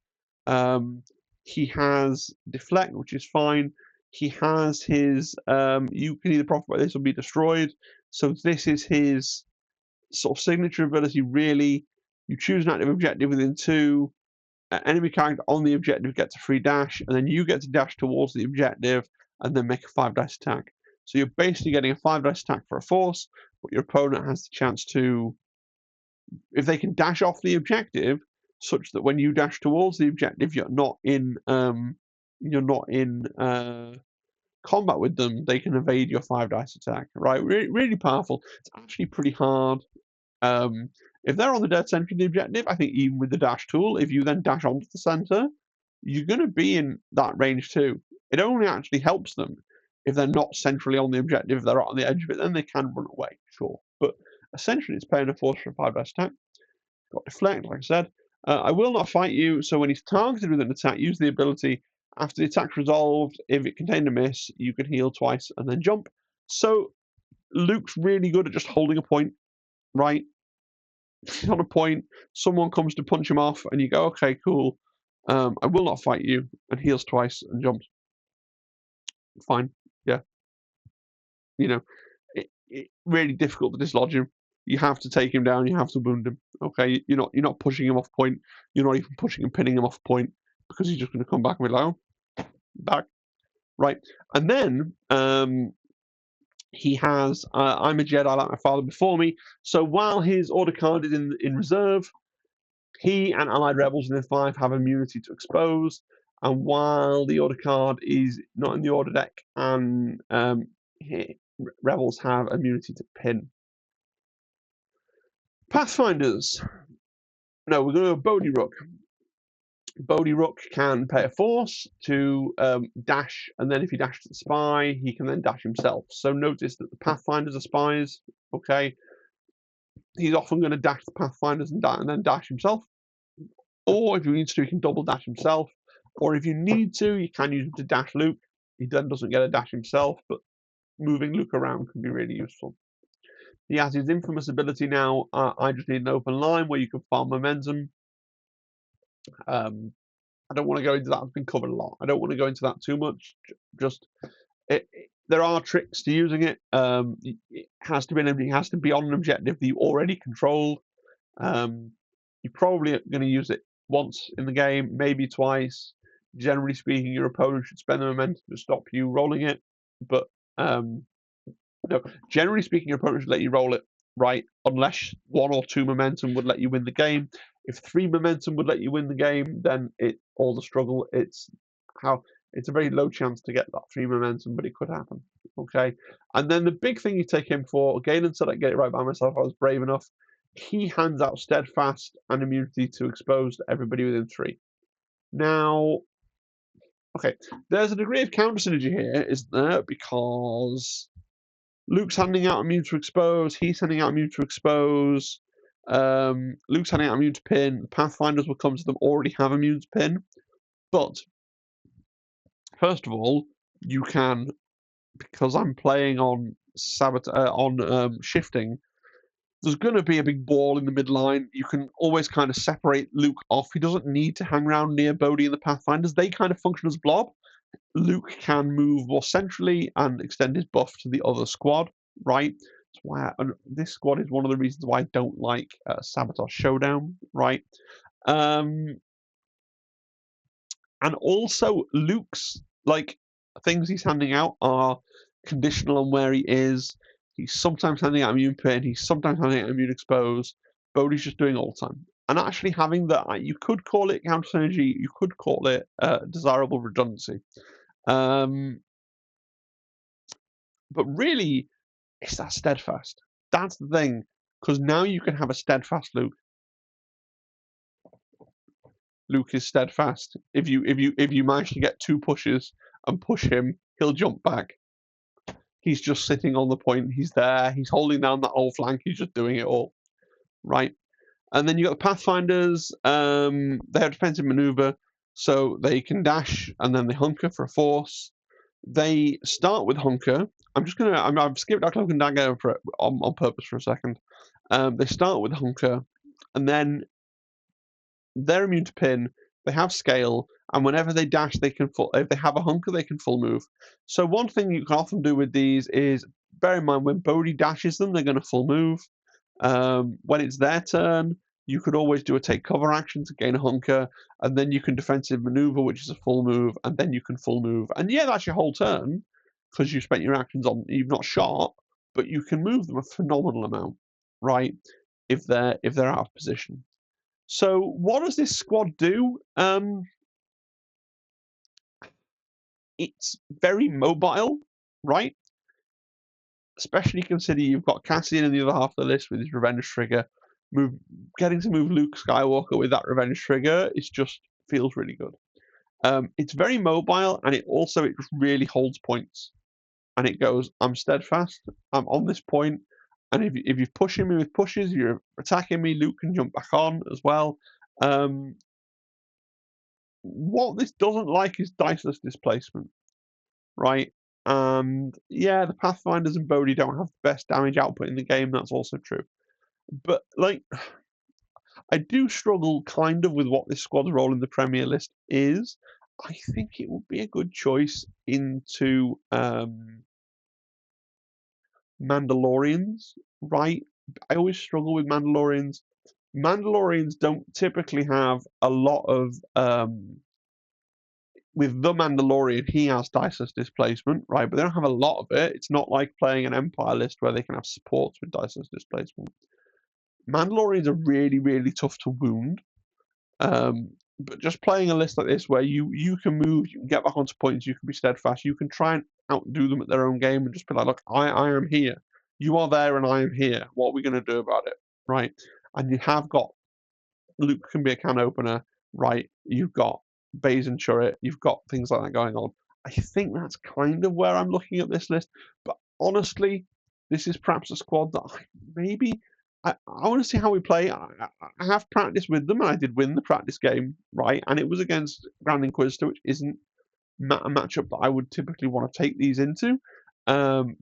He has deflect, which is fine. He has his you can either profit by this or be destroyed. So this is his sort of signature ability, really. You choose an active objective within 2. Enemy character on the objective gets a free dash, and then you get to dash towards the objective and then make a 5-dice attack. So you're basically getting a 5-dice attack for a force, but your opponent has the chance to, if they can dash off the objective, such that when you dash towards the objective, you're not in combat with them, they can evade your 5-dice attack. Right, really powerful. It's actually pretty hard. If they're on the dead center of the objective, I think even with the dash tool, if you then dash onto the center, you're going to be in that range too. It only actually helps them if they're not centrally on the objective. If they're on the edge of it, then they can run away, sure. But essentially, it's paying a force for a 5-dice attack. Got deflect, like I said. I will not fight you, so when he's targeted with an attack, use the ability. After the attack's resolved, if it contained a miss, you can heal twice and then jump. So Luke's really good at just holding a point, right? He's on a point, someone comes to punch him off, and you go, okay, cool. I will not fight you, and heals twice and jumps. Fine, yeah. It's really difficult to dislodge him. You have to take him down. You have to wound him. Okay, you're not pushing him off point. You're not even pushing and pinning him off point, because he's just going to come back and be like, oh, back, right? And then he has I'm a Jedi like my father before me. So while his order card is in reserve, he and allied rebels within 5 have immunity to expose. And while the order card is not in the order deck, and rebels have immunity to pin. Pathfinders. No, we're going to go Bodhi Rook. Bodhi Rook can pay a force to dash, and then if he dashes the spy, he can then dash himself. So notice that the Pathfinders are spies. Okay, he's often going to dash the Pathfinders and then dash himself. Or if he needs to, he can double dash himself. Or if you need to, you can use him to dash Luke. He then doesn't get a dash himself, but moving Luke around can be really useful. He has his infamous ability now, I just need an open line, where you can farm momentum. I don't want to go into that. It's been covered a lot. I don't want to go into that too much. Just there are tricks to using it. It has to be on an objective that you already control. You're probably going to use it once in the game, maybe twice. Generally speaking, your opponent should spend the momentum to stop you rolling it. But no, generally speaking, your opponent should let you roll it, right? Unless 1 or 2 momentum would let you win the game. If 3 momentum would let you win the game, then all the struggle. It's a very low chance to get that 3 momentum, but it could happen. Okay, and then the big thing you take him for, Galen said I'd get it right by myself. I was brave enough. He hands out steadfast and immunity to expose to everybody within 3. Now, okay, there's a degree of counter synergy here, isn't there? Because Luke's handing out immune to expose, he's handing out immune to expose, Luke's handing out immune to pin, the Pathfinders will come to them already have immune to pin. But first of all, you can, because I'm playing on shifting, there's going to be a big ball in the midline. You can always kind of separate Luke off. He doesn't need to hang around near Bodhi and the Pathfinders. They kind of function as blob. Luke can move more centrally and extend his buff to the other squad, right? That's why this squad is one of the reasons why I don't like Sabotage Showdown, right? And also Luke's things he's handing out are conditional on where he is. He's sometimes handing out immune pin, he's sometimes handing out immune expose. Bodhi's just doing all the time. And actually having that, you could call it counter synergy, you could call it desirable redundancy. But really, it's that steadfast. That's the thing, because now you can have a steadfast Luke. Luke is steadfast. If you manage to get 2 pushes and push him, he'll jump back. He's just sitting on the point. He's there. He's holding down that whole flank. He's just doing it all, right? And then you got the Pathfinders. They have defensive maneuver, so they can dash and then they hunker for a force. They start with hunker. I've skipped our cloak and dagger on purpose for a second. They start with hunker, and then they're immune to pin. They have scale, and whenever they dash, they can if they have a hunker, they can full move. So one thing you can often do with these is bear in mind when Bodhi dashes them, they're going to full move. When it's their turn, you could always do a take cover action to gain a hunker, and then you can defensive maneuver, which is a full move, and then you can full move. And yeah, that's your whole turn because you spent your actions on. You've not shot, but you can move them a phenomenal amount, right? If they're out of position. So what does this squad do? It's very mobile, right? Especially considering you've got Cassian in the other half of the list with his revenge trigger. Getting to move Luke Skywalker with that revenge trigger just feels really good. It's very mobile, and it really holds points. And it goes, I'm steadfast, I'm on this point, and if you're pushing me with pushes, you're attacking me, Luke can jump back on as well. What this doesn't like is diceless displacement, right? And yeah, the Pathfinders and Bodhi don't have the best damage output in the game, that's also true. But I do struggle kind of with what this squad's role in the Premier list is. I think it would be a good choice into Mandalorians, right? I always struggle with Mandalorians. Mandalorians don't typically have a lot of with the Mandalorian, he has diceless displacement, right? But they don't have a lot of it. It's not like playing an Empire list where they can have supports with diceless displacement. Mandalorians are really, really tough to wound. But just playing a list like this where you can move, you can get back onto points, you can be steadfast, you can try and outdo them at their own game and just be like, look, I am here. You are there and I am here. What are we going to do about it? Right? And you have got Luke can be a can opener, right? You've got Baze and Churret, you've got things like that going on. I think that's kind of where I'm looking at this list. But honestly, this is perhaps a squad that I want to see how we play. I have practice with them, and I did win the practice game, right? And it was against Grand Inquisitor, which isn't a matchup that I would typically want to take these into,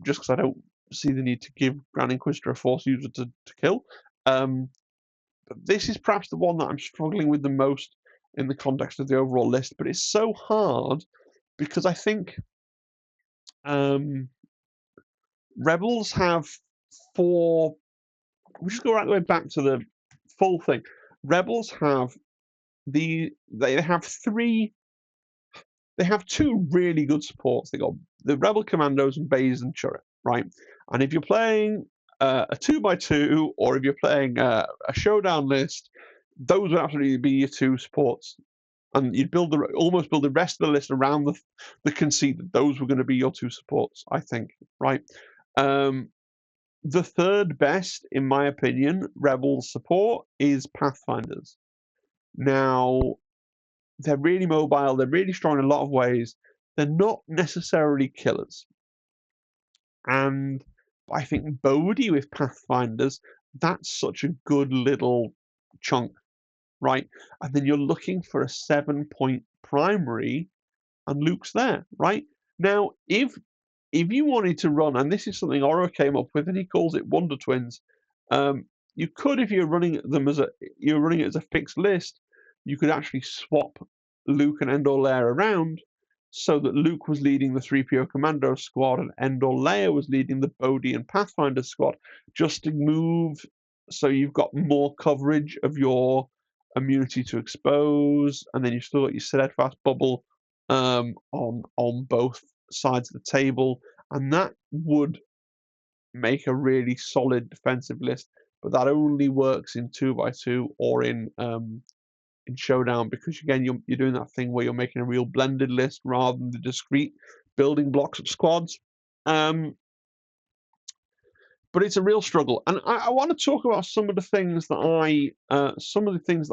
just because I don't see the need to give Grand Inquisitor a force user to kill. But this is perhaps the one that I'm struggling with the most in the context of the overall list. But it's so hard because I think Rebels have four. We just go right the way back to the full thing. Rebels have they have three. They have two really good supports. They got the Rebel Commandos and Baze and Churret, right? And if you're playing a 2x2 or if you're playing a showdown list, those would absolutely be your two supports. And you'd almost build the rest of the list around the conceit that those were going to be your two supports, I think, right? The third best, in my opinion, Rebel support is Pathfinders. Now, they're really mobile, they're really strong in a lot of ways. They're not necessarily killers. And I think Bodhi with Pathfinders, that's such a good little chunk, right? And then you're looking for a 7-point primary, and Luke's there, right? Now, if you wanted to run, and this is something Oro came up with, and he calls it Wonder Twins, you could, if you're running them as a fixed list, you could actually swap Luke and Endor Leia around, so that Luke was leading the 3PO Commando squad and Endor Leia was leading the Bodhi and Pathfinder squad, just to move so you've got more coverage of your immunity to expose, and then you've still got your steadfast bubble on both sides of the table, and that would make a really solid defensive list. But that only works in 2x2 or in Showdown, because again you're doing that thing where you're making a real blended list rather than the discrete building blocks of squads. But it's a real struggle, and I want to talk about some of the things that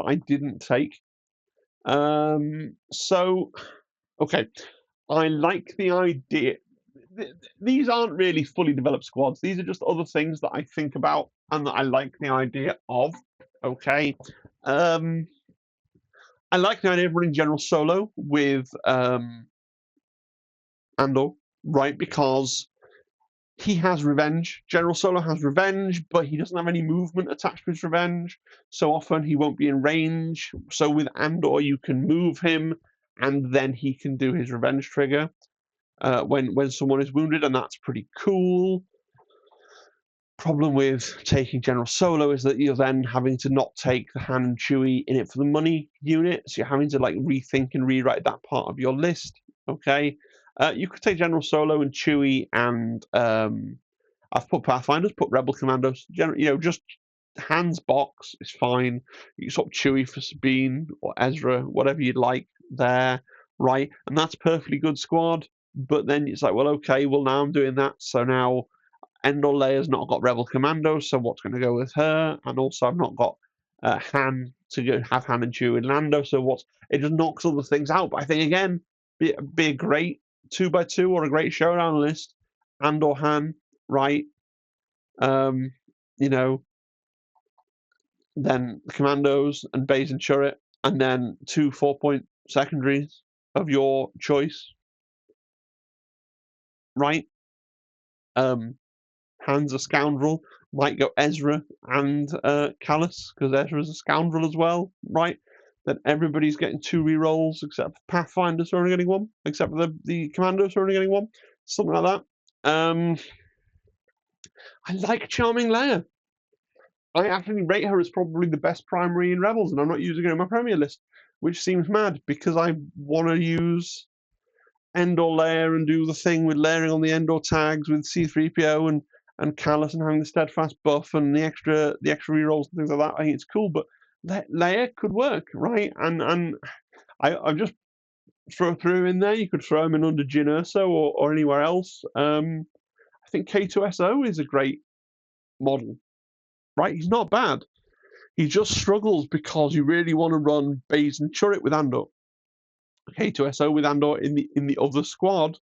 I didn't take. So, okay, I like the idea. These aren't really fully developed squads. These are just other things that I think about and that I like the idea of. Okay. I like the idea of running General Solo with Andor, right? Because he has revenge. General Solo has revenge, but he doesn't have any movement attached to his revenge. So often he won't be in range. So with Andor, you can move him, and then he can do his revenge trigger when someone is wounded, and that's pretty cool. Problem with taking General Solo is that you're then having to not take the Han and Chewie in it for the money unit, so you're having to like rethink and rewrite that part of your list. Okay, you could take General Solo and Chewie, and I've put Pathfinders, put Rebel Commandos. Just Han's box is fine. You can swap Chewie for Sabine or Ezra, whatever you'd like there, right? And that's a perfectly good squad. But then it's like, well, okay, well now I'm doing that, so now Endor Leia's not got Rebel Commando, so what's going to go with her? And also, I've not got Han to have Han and Chewie and Lando, so it just knocks other things out. But I think again, be a great 2x2 or a great showdown list, Andor Han, right? Then the Commandos and Baze and Churret, and then 2 4-point secondaries of your choice, right? Han's a scoundrel. Might go Ezra and Callus, because Ezra's a scoundrel as well, right? Then everybody's getting 2 rerolls except for Pathfinders who are only getting 1, except for the Commandos who are only getting 1, something like that. I like Charming Leia. I actually rate her as probably the best primary in Rebels, and I'm not using her in my Premier list, which seems mad because I want to use Endor Leia and do the thing with layering on the Endor tags with C-3PO and Callus and having the steadfast buff and the extra rerolls and things like that. I think it's cool, but Leia could work, right? And I just throw in there. You could throw him in under Jyn Erso or anywhere else. I think K2SO is a great model, right? He's not bad. He just struggles because you really want to run Baze and Churret with Andor. K2SO with Andor in the other squad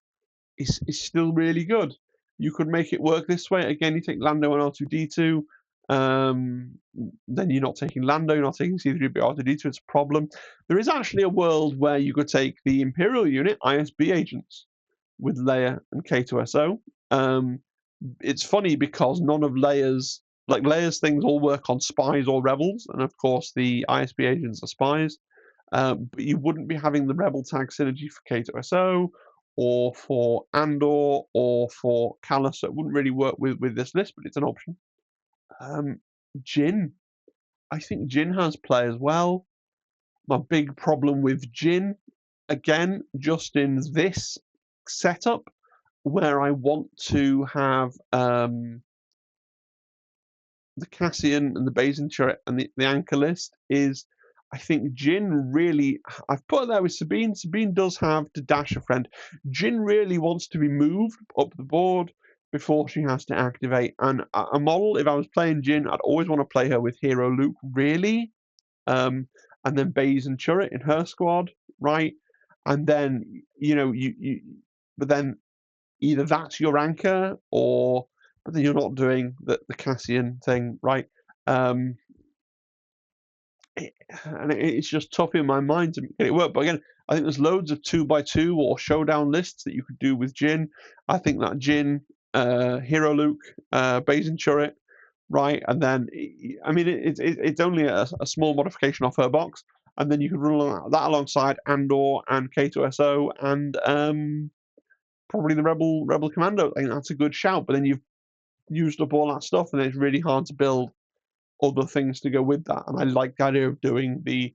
is still really good. You could make it work this way. Again, you take Lando and R2D2, then you're not taking Lando, you're not taking C-3PO, R2-D2, it's a problem. There is actually a world where you could take the Imperial unit, ISB agents, with Leia and K2SO. It's funny because none of Leia's things all work on spies or rebels, and of course the ISB agents are spies. But you wouldn't be having the rebel tag synergy for K2SO or for Andor or for Kallus, so it wouldn't really work with this list, but it's an option. Jin. I think Jin has play as well. My big problem with Jin, again, just in this setup, where I want to have the Cassian and the Bazin turret and the anchor list, is I think Jin really, I've put it there with Sabine. Sabine does have to dash a friend. Jin really wants to be moved up the board before she has to activate. And a model, if I was playing Jin, I'd always want to play her with Hero Luke, really. And then Bazin turret in her squad, right? And then, but then either that's your anchor or but then you're not doing the Cassian thing, right? And it's just tough in my mind to get it work. But again, I think there's loads of 2x2 or showdown lists that you could do with Jin. I think that Jin, Hero Luke, Bazin turret, right? And then, I mean, it's only a small modification off her box. And then you could run that alongside Andor and K2SO and probably the Rebel Commando. I think that's a good shout. But then you've used up all that stuff, and it's really hard to build other things to go with that. And I like the idea of doing the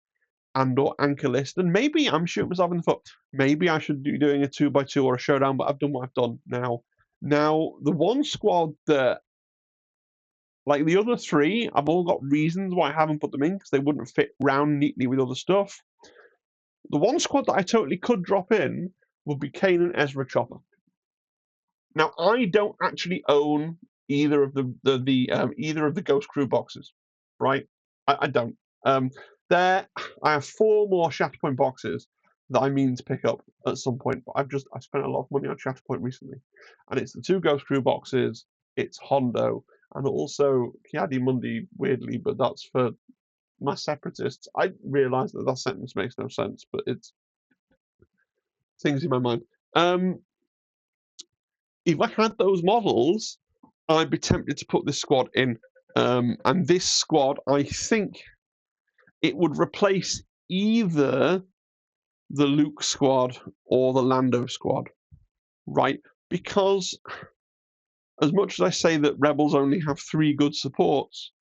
Andor anchor list. And maybe I'm shooting myself in the foot. Maybe I should be doing a 2x2 or a showdown, but I've done what I've done now. Now, the one squad that, like the other three, I've all got reasons why I haven't put them in because they wouldn't fit round neatly with other stuff. The one squad that I totally could drop in would be Kanan, Ezra, Chopper. Now, I don't actually own either of the Ghost Crew boxes, right? I don't. I have 4 more Shatterpoint boxes that I mean to pick up at some point, but I spent a lot of money on Shatterpoint recently, and it's the 2 Ghost Crew boxes. It's Hondo and also Kiadi Mundi, weirdly, but that's for my separatists. I realise that sentence makes no sense, but it's things in my mind. If I had those models, I'd be tempted to put this squad in. And this squad, I think it would replace either the Luke squad or the Lando squad, right? Because as much as I say that Rebels only have 3 good supports,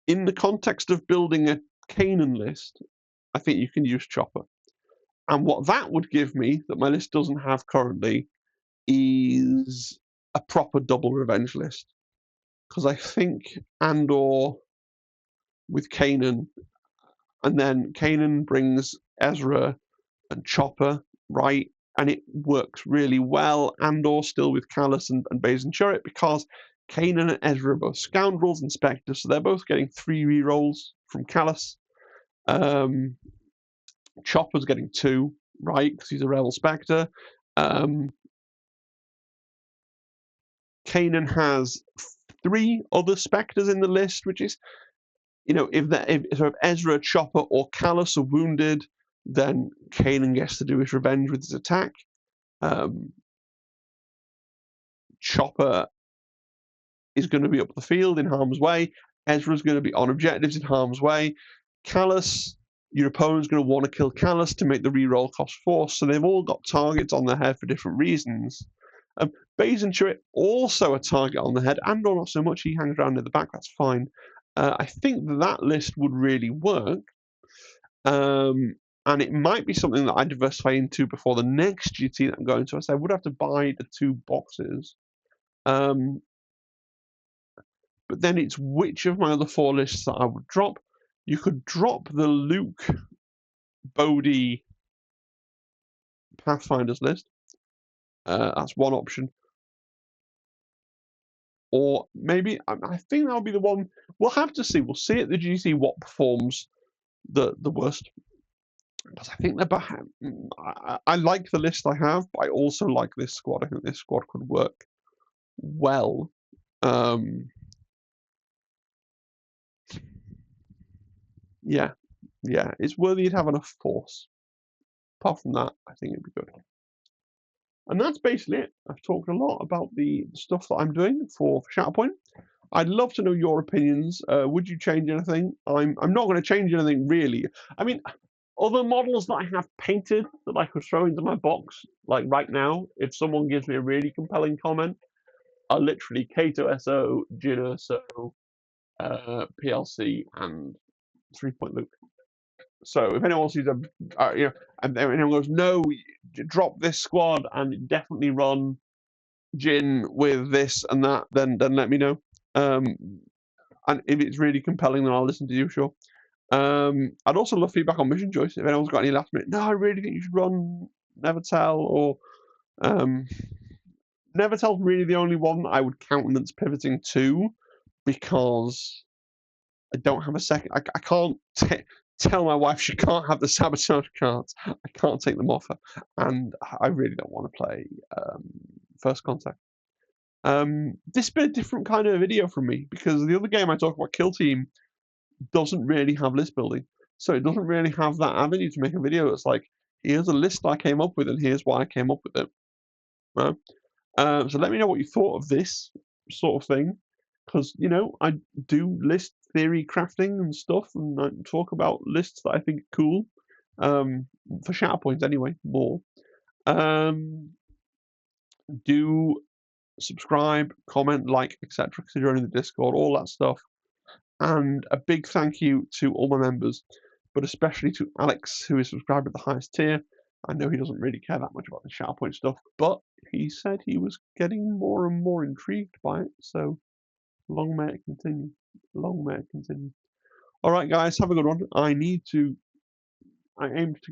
in the context of building a Kanan list, I think you can use Chopper. And what that would give me, that my list doesn't have currently, is a proper double revenge list. Because I think Andor with Kanan, and then Kanan brings Ezra and Chopper, right? And it works really well. Andor still with Kallus and Bazin turret because Kanan and Ezra are both scoundrels and specters, so they're both getting 3 rerolls from Kallus. Chopper's getting 2, right? Because he's a rebel specter. Kanan has 3 other specters in the list, which is, if Ezra, Chopper, or Kallus are wounded, then Kanan gets to do his revenge with his attack. Chopper is going to be up the field in harm's way. Ezra's going to be on objectives in harm's way. Kallus, your opponent's going to want to kill Kallus to make the reroll cost 4. So they've all got targets on their head for different reasons. Bazin turret also a target on the head. Andor not so much. He hangs around in the back. That's fine. I think that list would really work. And it might be something that I diversify into before the next GT that I'm going to. So I would have to buy the 2 boxes. But then it's which of my other 4 lists that I would drop. You could drop the Luke Bodhi Pathfinders list. That's one option. Or maybe, I think that'll be the one. We'll have to see. We'll see at the GT what performs the worst. But I think I like the list I have, but I also like this squad. I think this squad could work well. Yeah, yeah, it's worthy of having a force. Apart from that, I think it'd be good. And that's basically it. I've talked a lot about the stuff that I'm doing for Shatterpoint. I'd love to know your opinions. Would you change anything? I'm not going to change anything really. I mean, other models that I have painted that I could throw into my box, like right now, if someone gives me a really compelling comment, are literally K2SO, Jin-Urso, PLC, and 3-point Luke. So if anyone sees a, and anyone goes, no, drop this squad and definitely run Jin with this and that, then let me know. And if it's really compelling, then I'll listen to you, sure. I'd also love feedback on mission choice. If anyone's got any last minute, no, I really think you should run Never Tell, or Never Tell's really the only one I would countenance pivoting to, because I don't have a second. I can't tell my wife she can't have the sabotage cards. I can't take them off her, and I really don't want to play First Contact. This has been a different kind of video from me, because the other game I talk about, Kill Team, doesn't really have list building, so it doesn't really have that avenue to make a video that's like, here's a list I came up with and here's why I came up with it. Right? So let me know what you thought of this sort of thing, because I do list theory crafting and stuff, and I talk about lists that I think are cool. For Shatterpoint anyway, more. Do subscribe, comment, like, etc. Considering the Discord, all that stuff. And a big thank you to all my members, but especially to Alex, who is subscribed at the highest tier. I know he doesn't really care that much about the Shatterpoint stuff, but he said he was getting more and more intrigued by it, so long may it continue. Long may it continue. Alright guys, have a good one. I aimed to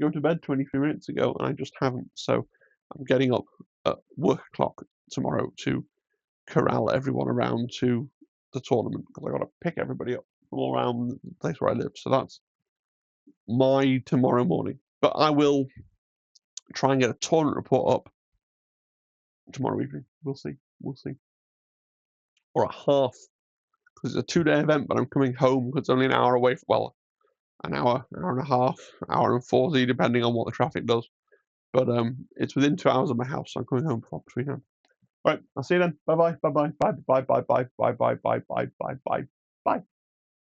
go to bed 23 minutes ago, and I just haven't, so I'm getting up at work o'clock tomorrow to corral everyone around to the tournament, because I got to pick everybody up from all around the place where I live. So that's my tomorrow morning. But I will try and get a tournament report up tomorrow evening. We'll see. We'll see. Or a half, because it's a 2-day event, but I'm coming home because it's only an hour away. Well, an hour, hour and a half, hour and 40, depending on what the traffic does. But it's within 2 hours of my house, so I'm coming home before between now. Right, I'll see you then. Bye bye. Bye bye. Bye bye. Bye bye. Bye bye. Bye bye. Bye bye. Bye. Bye.